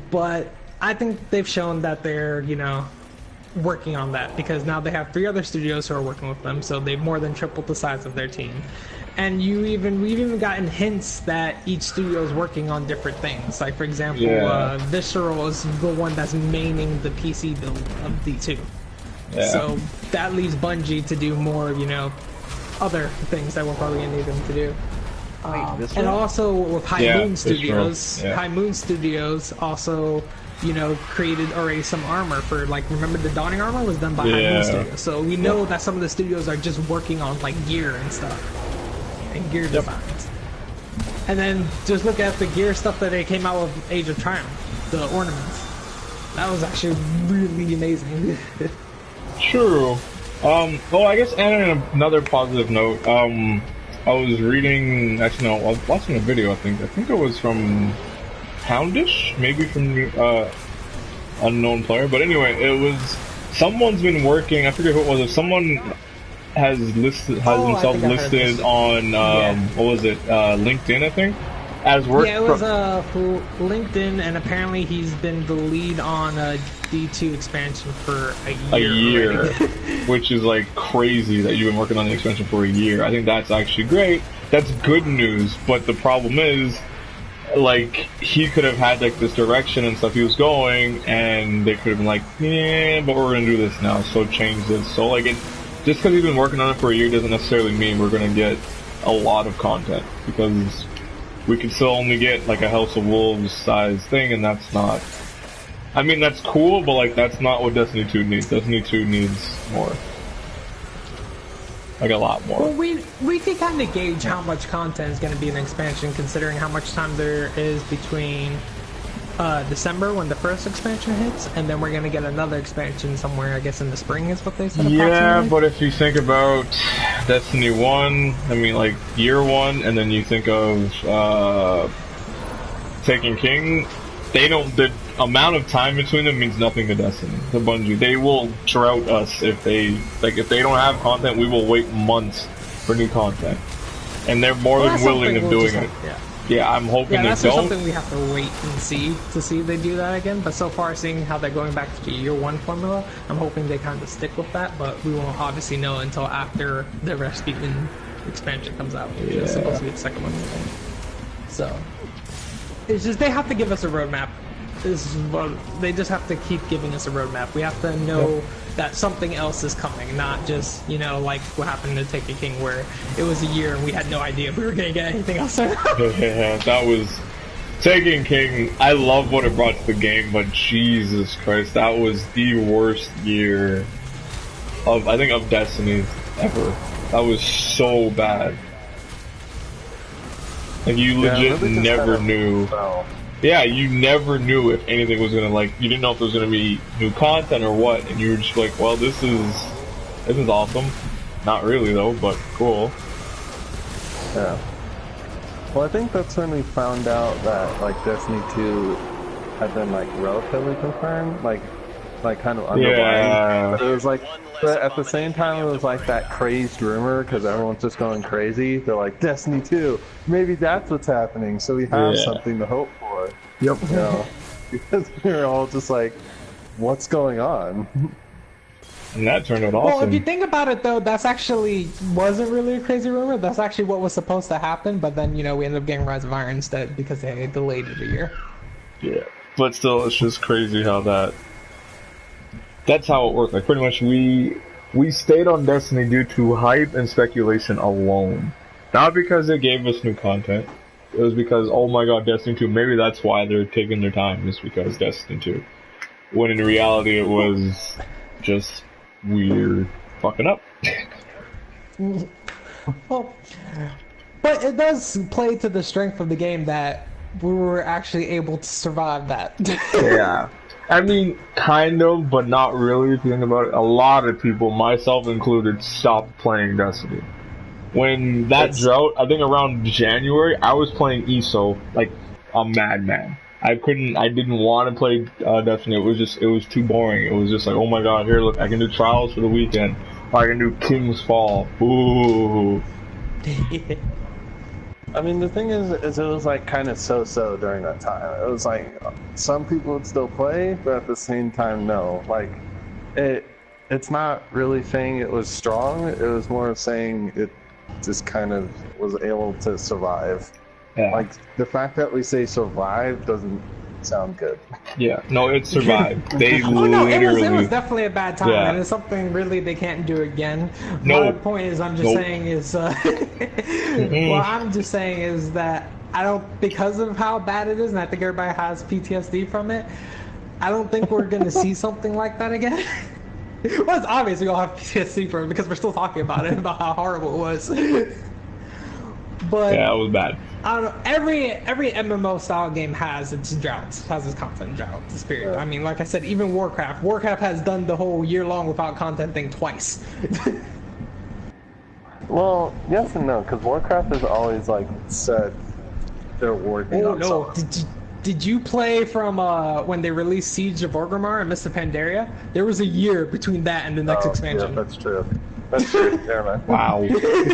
But I think they've shown that they're, working on that, because now they have 3 other studios who are working with them, so they've more than tripled the size of their team. And we've even gotten hints that each studio is working on different things. Like, for example, Visceral is the one that's maining the PC build of D2. Yeah. So that leaves Bungie to do more, other things that we're probably going to need them to do. And also with High Moon Studios, High Moon Studios also, created already some armor for, like, remember the Dawning armor was done by High Moon Studios. So we know that some of the studios are just working on, like, gear and stuff. And gear designs. And then just look at the gear stuff that they came out with Age of Triumph, the ornaments. That was actually really amazing. True. Well, I guess, and on another positive note, I was reading, actually no, I was watching a video, I think it was from Houndish, maybe from Unknown Player, but anyway, it was, someone's been working, I forget who it was, if someone has himself listed on what was it, LinkedIn, I think, as work. Yeah, it was LinkedIn, and apparently he's been the lead on a D2 expansion for a year. Which is like crazy that you've been working on the expansion for a year. I think that's actually great. That's good news, but the problem is, like, he could have had like this direction and stuff he was going, and they could have been like, yeah, but we're gonna do this now, so change this. So like just because we've been working on it for a year doesn't necessarily mean we're going to get a lot of content, because we could still only get like a House of Wolves size thing, and that's not, I mean, that's cool, but like that's not what Destiny 2 needs. Destiny 2 needs more. Like a lot more. Well, we can kind of gauge how much content is going to be in the expansion, considering how much time there is between December, when the first expansion hits, and then we're going to get another expansion somewhere, I guess in the spring is what they said. Yeah, but if you think about Destiny 1, I mean, like, year 1, and then you think of Taken King, the amount of time between them means nothing to Destiny, to Bungie. They will drought us if they don't have content, we will wait months for new content. And they're more than willing of doing it. Yeah, I'm hoping they don't. That's something we have to wait and see to see if they do that again. But so far, seeing how they're going back to the year 1 formula, I'm hoping they kind of stick with that. But we won't obviously know until after the Rasputin expansion comes out, which is supposed to be the second one. So it's just they have to give us a roadmap. They just have to keep giving us a roadmap. We have to know that something else is coming, not just, like what happened to Taken King, where it was a year and we had no idea if we were going to get anything else. Yeah, that was Taken King. I love what it brought to the game, but Jesus Christ, that was the worst year of Destiny ever. That was so bad. Like, you legit never knew. Yeah, you never knew if anything was gonna, like, you didn't know if there was gonna be new content or what, and you were just like, well, this is awesome. Not really though, but cool. Yeah. Well, I think that's when we found out that, like, Destiny 2 had been, like, relatively confirmed, like kind of underlined. Yeah. But it was like, but at the same time, it was like that crazed rumor, because everyone's just going crazy. They're like, Destiny 2, maybe that's what's happening, so we have something to hope for. Yep. Because we were all just like, what's going on? And that turned out awesome. Well, if you think about it, though, that's actually wasn't really a crazy rumor. That's actually what was supposed to happen, but then, we ended up getting Rise of Iron instead because they delayed it a year. Yeah. But still, it's just crazy how that's how it worked. Like, pretty much we stayed on Destiny due to hype and speculation alone. Not because they gave us new content. It was because, oh my god, Destiny 2, maybe that's why they're taking their time, is because Destiny 2. When in reality it was just weird fucking up. Well, but it does play to the strength of the game that we were actually able to survive that. Yeah. I mean, kind of, but not really if you think about it. A lot of people, myself included, stopped playing Destiny. When that drought, I think around January, I was playing ESO like a madman. I didn't want to play Destiny. It was too boring. It was just like, oh my god, here, look, I can do Trials for the weekend. Or I can do King's Fall. Ooh. I mean, the thing is it was like kind of so-so during that time. It was like some people would still play, but at the same time, no. Like, it's not really saying it was strong. It was more saying it just kind of was able to survive. Yeah. Like, the fact that we say survive doesn't sound good. Yeah, no, it survived. They Oh no, literally... it was definitely a bad time, Yeah. and it's something really they can't do again. No. My point is, I'm just saying is, what I'm just saying is that I don't, because of how bad it is, and I think everybody has PTSD from it, I don't think we're gonna see something like that again. Well, it's obvious we all have PTSD from it because we're still talking about it, about how horrible it was. But Yeah, it was bad. I don't know. Every MMO style game has its droughts, has its content droughts. Period. I mean, like I said, even Warcraft. Warcraft has done the whole year long without content thing twice. Well, yes and no, because Warcraft has always like said they're working Oh on no! something. Did you play from when they released Siege of Orgrimmar and Mist of Pandaria? There was a year between that and the next expansion. Yeah, that's true. That's true. Never mind. Wow.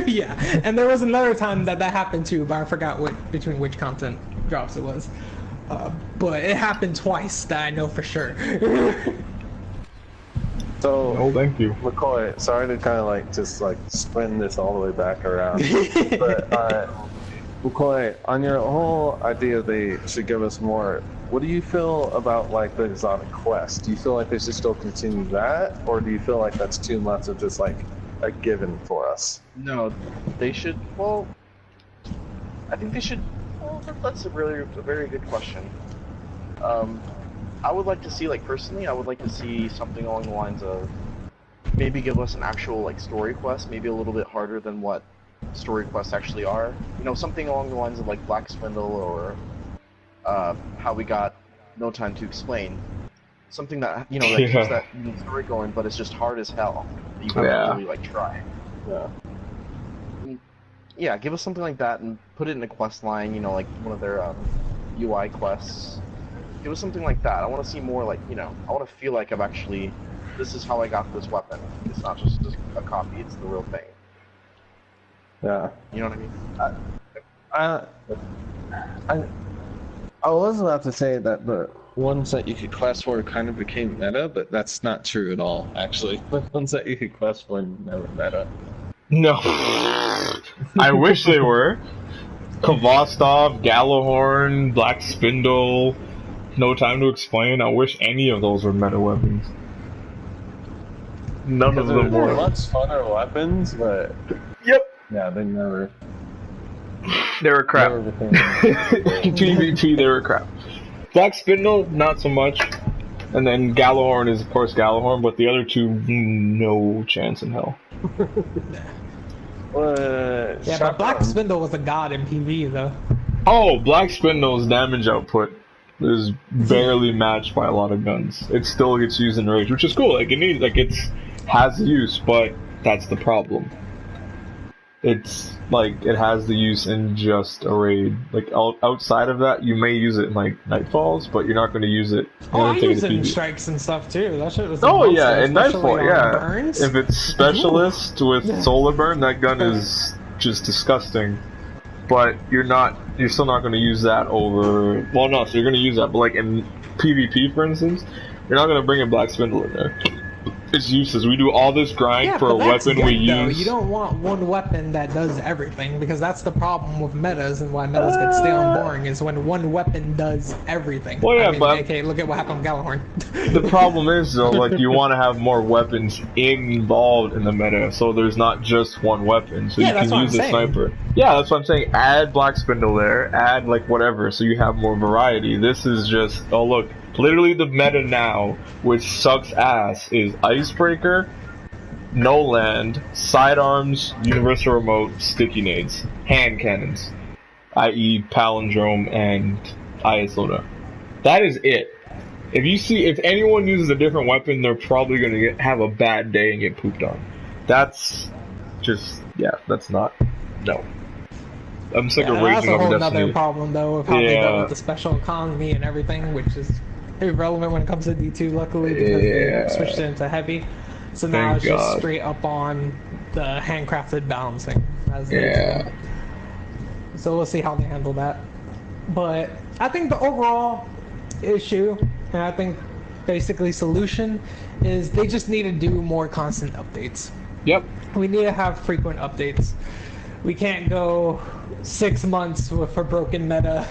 Yeah, and there was another time that happened too, but I forgot between which content drops it was. But it happened twice that I know for sure. So, Oh, thank you. McCoy, sorry to kind of like just like spin this all the way back around, but McCoy, on your whole idea they should give us more, what do you feel about like the exotic quest? Do you feel like they should still continue that, or do you feel like that's too much of just like a given for us? No, they should. Well, I think they should. Well, that's a very good question. I would like to see, like personally, I would like to see something along the lines of maybe give us an actual like story quest, maybe a little bit harder than what story quests actually are. You know, something along the lines of like Black Spindle or how we got No Time to Explain. Something that, you know, that keeps that story going, but it's just hard as hell. You have to really like try. Yeah. Yeah, give us something like that and put it in a quest line. You know, like one of their UI quests. Give us something like that. I want to see more, like, you know, I want to feel like I've actually, this is how I got this weapon. It's not just a copy, it's the real thing. Yeah. You know what I mean? I was about to say that the ones that you could quest for kind of became meta, but that's not true at all, actually. The ones that you could quest for never meta. No. I wish they were. Kvostov, Gallahorn, Black Spindle, No Time to Explain. I wish any of those were meta weapons. None of them They're were. much funner weapons, but Yep. yeah, they never. They were crap. Never became PvP, they were crap. Black Spindle, not so much. And then Gallahorn is, of course, Gallahorn, but the other two, no chance in hell. Yeah, but Black Spindle was a god in PvE though. Oh, Black Spindle's damage output is barely matched by a lot of guns. It still gets used in rage, which is cool. Like, it needs, like, it's has use, but that's the problem. It's like it has the use in just a raid. Like outside of that, you may use it in like Nightfalls, but you're not going to use it. Oh, I use it in strikes and stuff too. That shit was. Oh yeah, monster, in Nightfall, yeah. Burns. If it's specialist with solar burn, that gun is just disgusting. But you're still not going to use that over. Well, no, so you're going to use that, but like in PvP, for instance, you're not going to bring a Black Spindle in there. It's useless. We do all this grind for a weapon we use. You don't want one weapon that does everything, because that's the problem with metas and why metas get stale and boring is when one weapon does everything. Well, yeah, but okay, look at what happened with Gallahorn. The problem is though, like you want to have more weapons involved in the meta, so there's not just one weapon, so you can use a sniper. Yeah, that's what I'm saying. Add Black Spindle there, add like whatever, so you have more variety. This is just, oh look. Literally the meta now, which sucks ass, is Icebreaker, No Land, Sidearms, Universal Remote, Sticky Nades, Hand Cannons, i.e. Palindrome and Isoda. That is it. If anyone uses a different weapon, they're probably going to have a bad day and get pooped on. That's just, yeah, that's not, no. I'm sick of That's raging a over whole Destiny. nother problem, though, of how they dealt Yeah. with the special economy and everything, which is irrelevant when it comes to D2, luckily, because Yeah. they switched it into heavy. So now Thank it's just God. straight up on the handcrafted balancing, as they Yeah. say. So we'll see how they handle that. But I think the overall issue, and I think basically solution, is they just need to do more constant updates. Yep. We need to have frequent updates. We can't go 6 months with a broken meta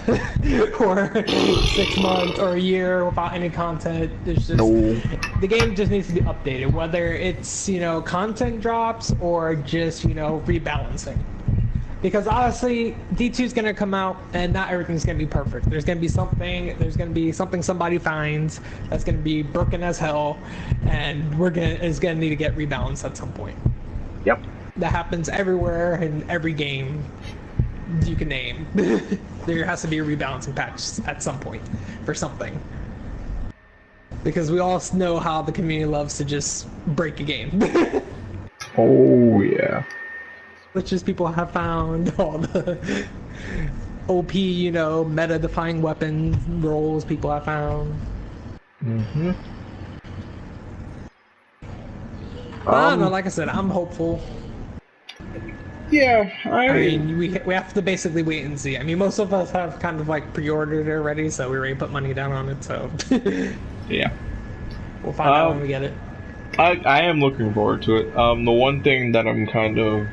or 6 months or a year without any content. There's just the game just needs to be updated, whether it's, you know, content drops or just, you know, rebalancing. Because honestly, D2 is gonna come out and not everything's gonna be perfect. There's gonna be something somebody finds that's gonna be broken as hell, and it's gonna need to get rebalanced at some point. Yep. That happens everywhere in every game you can name. There has to be a rebalancing patch at some point for something. Because we all know how the community loves to just break a game. Oh yeah. Which is people have found all the OP, you know, meta-defying weapons roles people have found. Mm-hmm. But I don't know, like I said, I'm hopeful. Yeah, I mean, we have to basically wait and see. I mean, most of us have kind of like pre-ordered it already, so we already put money down on it, so yeah. we'll find out when we get it. I am looking forward to it. The one thing that I'm kind of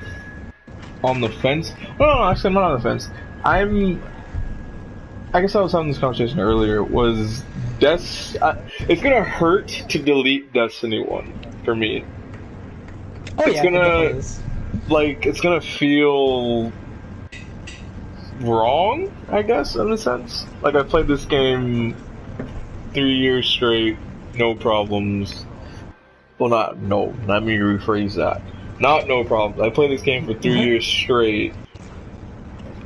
on the fence. Oh, actually, I'm not on the fence. I guess I was having this conversation earlier. Was it's gonna hurt to delete Destiny 1 for me. Oh It's yeah, gonna- it definitely is. Like, it's gonna feel wrong, I guess, in a sense. Like, I played this game 3 years straight, no problems. Well, let me rephrase that. Not no problems. I played this game for 3 years straight,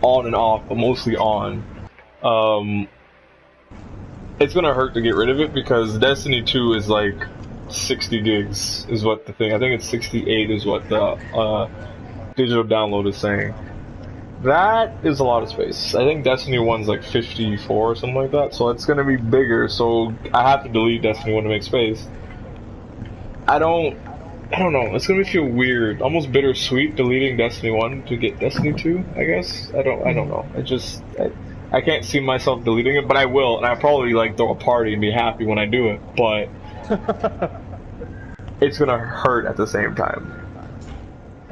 on and off, but mostly on. It's gonna hurt to get rid of it because Destiny 2 is like 60 gigs is what the thing. I think it's 68 is what the digital download is saying. That is a lot of space. I think Destiny 1's like 54 or something like that, so it's gonna be bigger. So I have to delete Destiny 1 to make space. I don't know. It's gonna feel weird, almost bittersweet, deleting Destiny 1 to get Destiny 2. I guess I don't know. I can't see myself deleting it, but I will, and I'll probably like throw a party and be happy when I do it. But it's gonna hurt at the same time.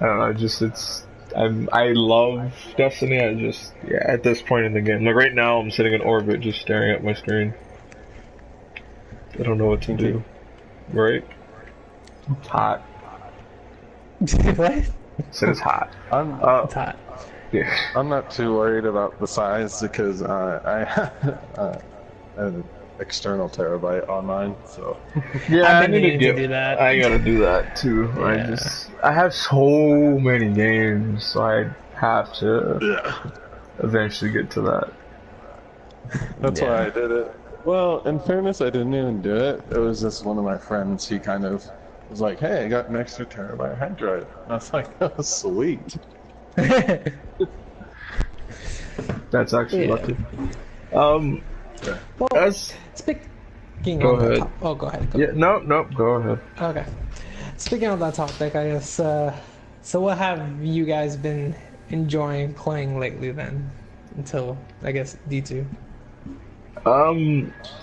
I don't know. I love Destiny. At this point in the game, like right now, I'm sitting in orbit, just staring at my screen. I don't know what to do. Right? It's hot. What? So it's hot. It's hot. Yeah. I'm not too worried about the size because I have an external terabyte on mine, so. Yeah, I've I been need to needing to get. do that. I gotta do that too. Yeah. I have so many games, so I have to eventually get to that. That's why I did it. Well, in fairness, I didn't even do it. It was just one of my friends. He kind of was like, "Hey, I got an extra terabyte hard drive." And I was like, "Oh, sweet." That's actually Yeah. lucky. Well, That's speaking Go on that ahead. topic. Oh, go ahead. yeah. No. Go ahead. Okay. Speaking of that topic, I guess. So, what have you guys been enjoying playing lately then? Until I guess D2.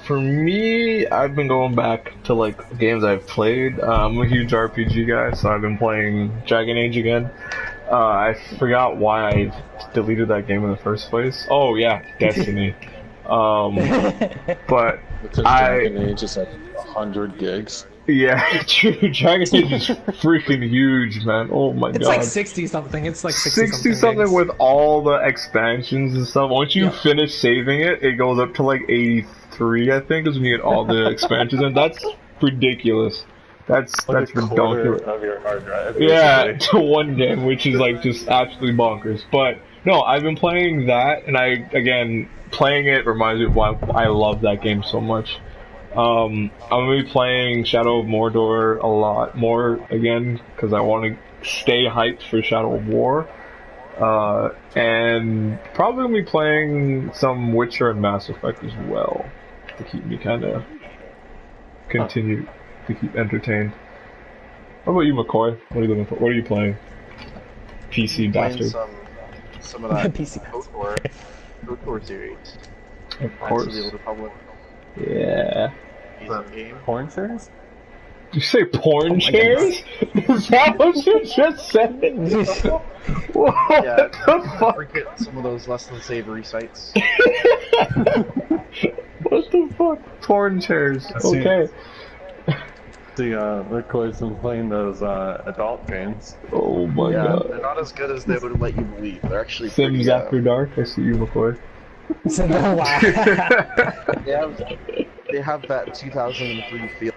For me, I've been going back to like games I've played. I'm a huge RPG guy, so I've been playing Dragon Age again. I forgot why I deleted that game in the first place. Oh yeah, Destiny. But Because Dragon Age is like 100 gigs. yeah, true. Dragon Age is freaking huge, man. Oh my god. It's like 60 something. It's like 60 60 something. something with all the expansions and stuff. Once you finish saving it, it goes up to like 83, I think, is when you get all the expansions, and that's ridiculous. That's Like a quarter ridiculous. of your hard drive. Yeah, basically. to one game, which is like just absolutely bonkers. But no, I've been playing that, and playing it reminds me of why I love that game so much. I'm gonna be playing Shadow of Mordor a lot more again because I want to stay hyped for Shadow of War. And probably gonna be playing some Witcher and Mass Effect as well to keep me kind of continue to keep entertained. What about you, McCoy? What are you looking for? What are you playing? PC Playing bastard. some of that PC KOTOR series. Of Knights course. of the Old Republic. Yeah. Decent game. Porn series? Did you say porn chairs? Is that what you just said? What Yeah, the fuck? forget some of those less than savory sites. What the fuck? Porn chairs. see. Okay. The McCoy's been playing those adult games. Oh my Yeah, god. they're not as good as they would let you believe. They're actually Sims pretty, After Dark. I see you, McCoy. So, no, wow. they have that 2003 feel.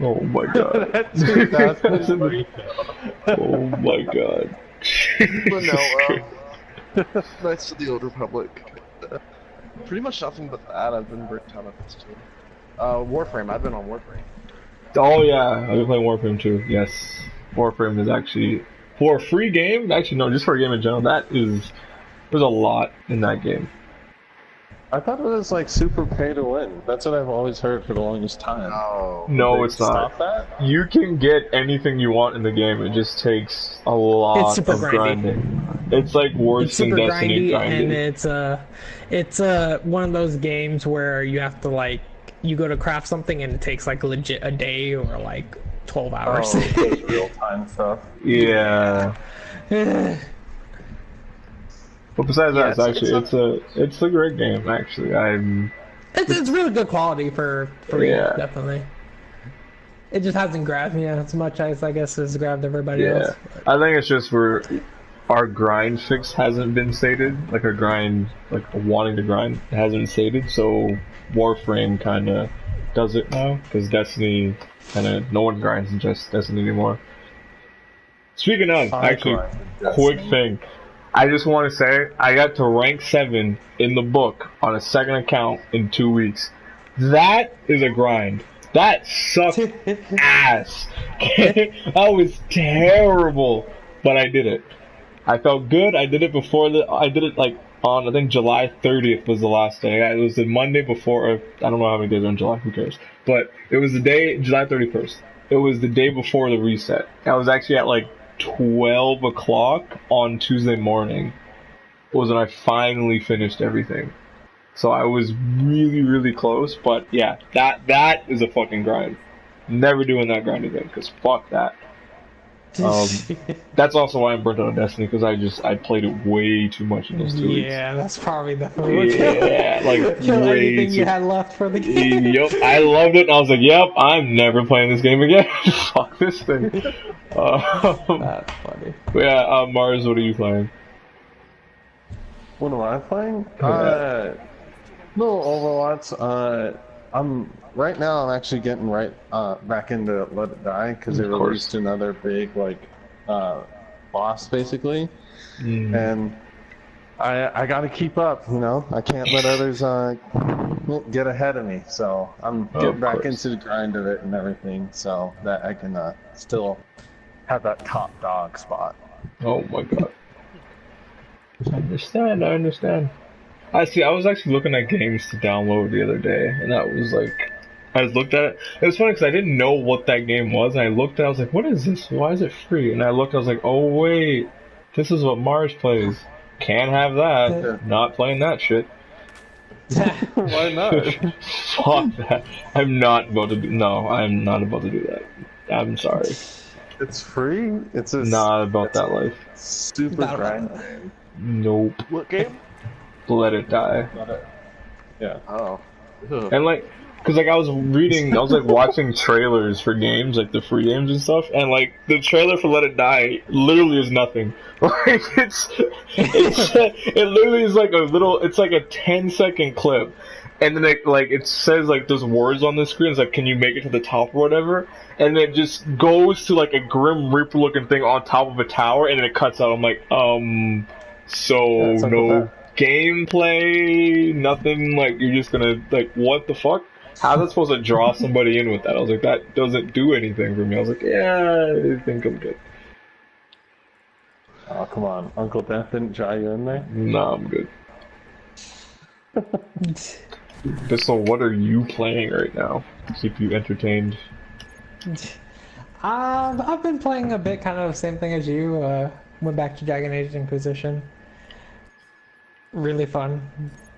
Oh my god. That's 2003. Oh my god. But Jesus Christ. no, Knights of the Old Republic. Pretty much nothing but that. I've been burnt out on this too. Warframe. I've been on Warframe. Oh yeah, I've been playing Warframe too. Yes, Warframe is actually for a free game. Actually, no, just for a game in general. There's a lot in that game. I thought it was like super pay to win. That's what I've always heard for the longest time. No, They it's not. stop that? You can get anything you want in the game. It just takes a lot It's super of grindy. grinding. It's like worse It's than super Destiny grindy, grinding. and it's one of those games where you have to like you go to craft something and it takes like legit a day or like 12 hours. Oh, those real time stuff. Yeah. But besides that, it's a great game. Actually, It's really good quality for free, Yeah. definitely. It just hasn't grabbed me as much as I guess has grabbed everybody else. I think it's just where our grind fix hasn't been stated. Like our grind, like wanting to grind, hasn't been stated. So Warframe kind of does it now because Destiny no one grinds in just Destiny anymore. Speaking of, actually, quick thing. I just want to say, I got to rank 7 in the book on a second account in 2 weeks. That is a grind. That sucked ass. That was terrible, but I did it. I felt good. I did it I did it like on, I think July 30th was the last day. It was the Monday before, I don't know how many days are in July, who cares. But it was the day, July 31st. It was the day before the reset. I was actually at like 12 o'clock on Tuesday morning was when I finally finished everything. So I was really, really close, but yeah, that is a fucking grind. Never doing that grind again, because fuck that. That's also why I'm burnt out on Destiny, because I played it way too much in those 2 weeks. Yeah, that's probably definitely Yeah, like kill way anything too. you had left for the game. Yep, I loved it. And I was like, yep, I'm never playing this game again. Fuck this thing. That's funny. Yeah, Mars, what are you playing? What am I playing? Yeah. Little Overwatch. Right now I'm actually getting back into Let It Die because they Of course. released another big boss basically, and I got to keep up. You know, I can't let others get ahead of me. So I'm getting back course. into the grind of it and everything, so that I can still have that top dog spot. Oh my god. I understand. I see, I was actually looking at games to download the other day, and that was like, I just looked at it. It was funny because I didn't know what that game was, and I looked at it, I was like, what is this? Why is it free? And I looked, I was like, oh wait, this is what Mars plays. Can't have that. Not playing that shit. Why not? Fuck that. I'm not about to do that. I'm sorry. It's free. It's Not about that life. super Not grind. about Nope. What game? Let It Die. Yeah. Oh. Ugh. And like, cause like I was like watching trailers for games, like the free games and stuff, and like the trailer for Let It Die literally is nothing. Like it literally is like it's like a 10-second clip, and then it says like there's words on the screen. It's like, can you make it to the top or whatever? And then it just goes to like a Grim Reaper looking thing on top of a tower, and then it cuts out. I'm like, so Yeah, no gameplay, nothing. Like you're just gonna like, what the fuck? How's that supposed to draw somebody in with that? I was like, that doesn't do anything for me. I was like, yeah, I think I'm good. Oh, come on. Uncle Death didn't dry you in there? Nah, I'm good. Bissell, what are you playing right now to keep you entertained? I've been playing a bit, kind of the same thing as you. Went back to Dragon Age Inquisition. Really fun.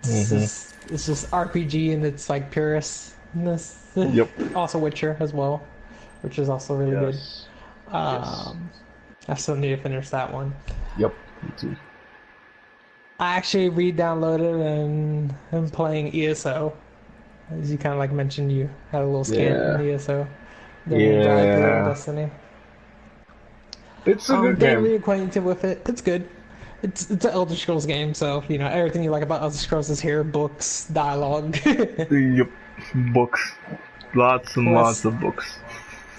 It's just RPG and it's like puristness. Yep. Also Witcher as well, which is also really good. I still need to finish that one. Yep, me too. I actually re-downloaded and am playing ESO. As you kind of like mentioned, you had a little scan in ESO. Destiny. It's a good getting game. reacquainted with it. It's good. It's an Elder Scrolls game, so you know everything you like about Elder Scrolls is here: books, dialogue. Yep, books, lots and lots of books.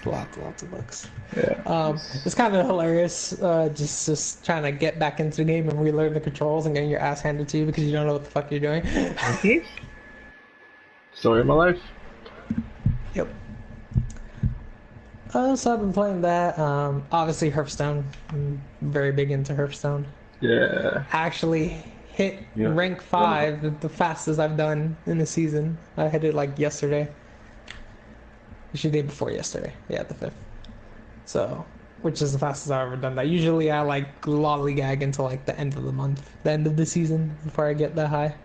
Lots of books. Yeah. It's kind of hilarious. Just trying to get back into the game and relearn the controls and getting your ass handed to you because you don't know what the fuck you're doing. Story of my life. Yep. So I've been playing that. Obviously Hearthstone. I'm very big into Hearthstone. Yeah. Actually hit rank 5 the fastest I've done in the season. I hit it like yesterday. Actually, the day before yesterday. Yeah, the 5th. So, which is the fastest I've ever done that. Usually I like lollygag until like the end of the month, the end of the season before I get that high.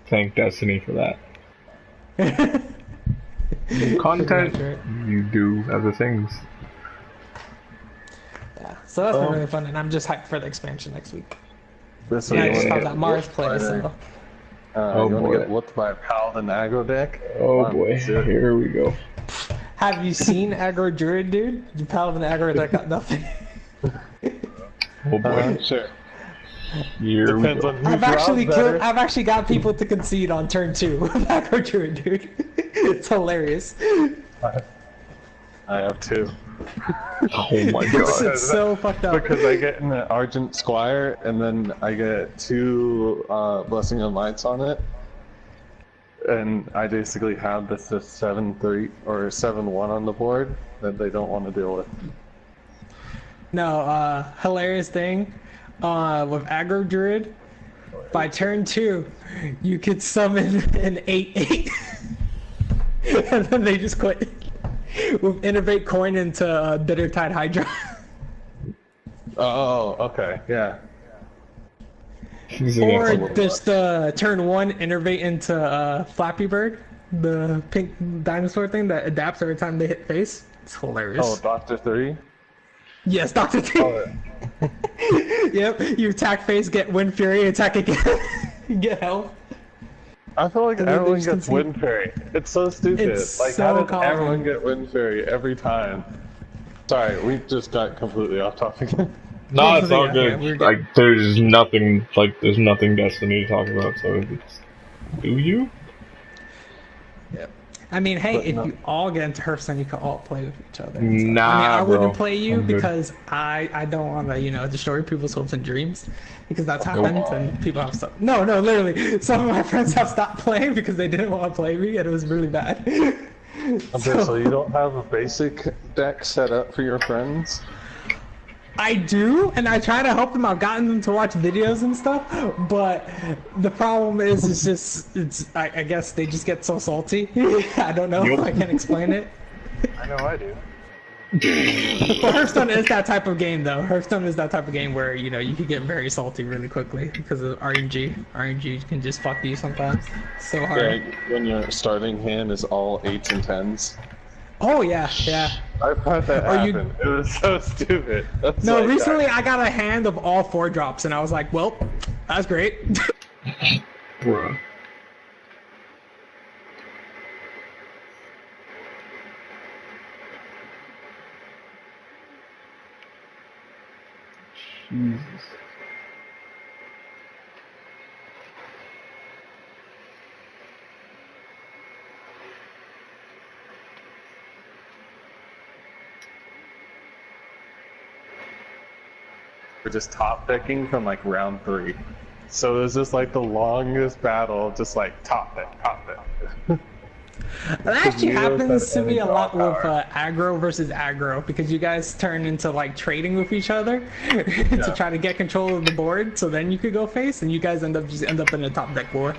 Thank Destiny for that. Content, you do other things. Yeah, so that's been really fun, and I'm just hyped for the expansion next week. This I just found that Mars play, so... you want to get whooped by a Paladin aggro deck? Oh boy, here we go. Have you seen aggro druid, dude? You Paladin aggro deck got nothing. Oh boy, sure. Here we Depends go. on who I've draws actually got people to concede on turn 2 with aggro druid, dude. It's hilarious. I have 2. Oh my god. It's so fucked up. Because I get an Argent Squire, and then I get 2 Blessing of Lights on it. And I basically have this 7-3 or 7-1 on the board that they don't want to deal with. No, hilarious thing with aggro druid. By turn 2, you could summon an 8/8, and then they just quit. With Innovate Coin into Bittertide Hydra. Oh, okay, yeah. Or just turn 1, Innovate into Flappy Bird, the pink dinosaur thing that adapts every time they hit face. It's hilarious. Oh, Dr. 3? Yes, Dr. T. Yep, you attack face, get Wind Fury, attack again, get health. I feel like everyone gets Wind Fairy. It's so stupid. It's like, so how does common. everyone get Wind Fairy every time? Sorry, we just got completely off topic. No, it's all Yeah, good. we're good. Like, there's nothing Destiny to talk about, so it's... Do you? Yep. I mean, hey, if you all get into Hearthstone, you can all play with each other. Nah, I mean, I wouldn't bro. play you I'm good. because I don't want to, destroy people's hopes and dreams. Because that's happened and people have stopped. No, literally. Some of my friends have stopped playing because they didn't want to play me and it was really bad. Okay, so you don't have a basic deck set up for your friends? I do, and I try to help them. I've gotten them to watch videos and stuff, but the problem is I guess they just get so salty. I don't know. Yep. I can't explain it. I know I do. But Hearthstone is that type of game, though. Hearthstone is that type of game where, you can get very salty really quickly because of RNG. RNG can just fuck you sometimes. So hard. Yeah, when your starting hand is all 8s and 10s. Oh, yeah. I've had that happen. It was so stupid. That's No, like, recently I got a hand of all 4 drops, and I was like, well, that's great. Bruh. Jesus. We're just top picking from like round 3. So it was just like the longest battle, just like top pick. That actually Neither of happens us to had me any a draw lot with power. aggro versus aggro because you guys turn into like trading with each other to try to get control of the board. So then you could go face, and you guys end up in the top deck war.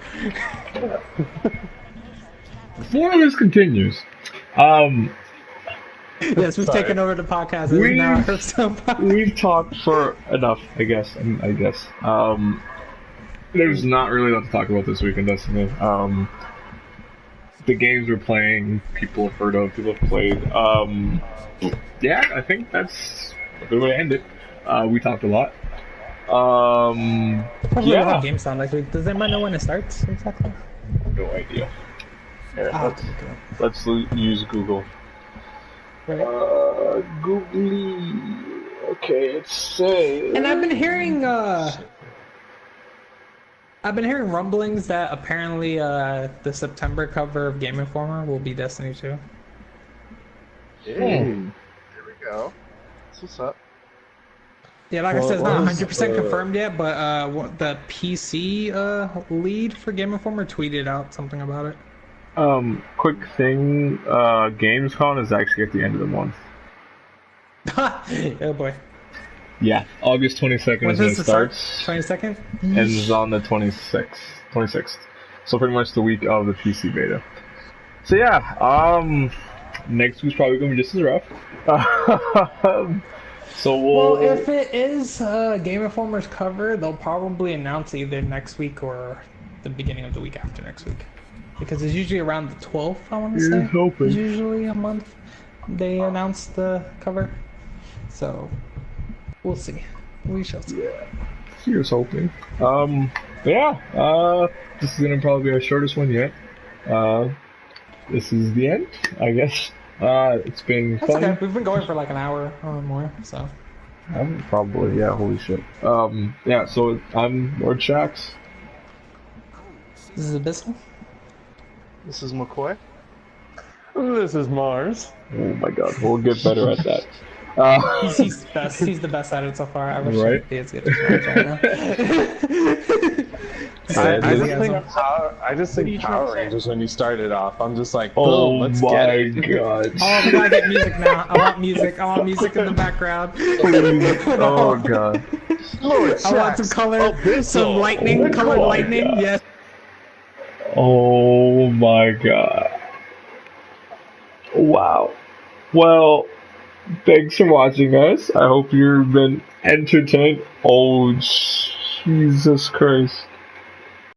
Before this continues, Yes, we've Sorry. taken over the podcast. It is now our Hearthstone podcast. we've talked for enough, I guess. There's not really a lot to talk about this week in Destiny. The games we're playing, people have heard of, people have played. Yeah, I think that's a good way to end it. We talked a lot. Probably Yeah. what game sound like. Does anybody know when it starts exactly? No idea. Here, Ah, let's use Google. right. Googly. Okay, it says. And I've been hearing rumblings that apparently the September cover of Game Informer will be Destiny 2. Hey, there we go. That's what's up. Yeah, like I Well, said, it's not what was 100% the- confirmed yet, but the PC lead for Game Informer tweeted out something about it. Quick thing. Gamescom is actually at the end of the month. Oh boy. Yeah, August 22nd When is when does it it start? starts. 22nd? Ends on the 26th. So pretty much the week of the PC beta. So yeah, next week's probably gonna be just as rough. So Well, if it is Game Informer's cover, they'll probably announce either next week or the beginning of the week after next week. Because it's usually around the 12th, I want to say. Here's hoping. It's usually a month they announce the cover. So, we'll see. We shall see. here's hoping. But yeah, this is gonna probably be our shortest one yet. This is the end, I guess. It's been That's fun. okay. We've been going for like an hour or more, so. Probably, yeah, holy shit. Yeah, so I'm Lord Shax. This is Abyssal. This is McCoy. This is Mars. Oh my god, we'll get better at that. He's best. He's the best at it so far. I wish Right? he'd be as good as Mars right now. I just think Power Rangers when you started off. I'm just like, Oh boom, let's my get it. god. Oh, we gotta get music now. I want music. I want music in the background. Oh god. I want some color, some lightning, colored lightning. God. Yes. Oh my god. Wow. Well, thanks for watching, guys. I hope you've been entertained. Oh, Jesus Christ.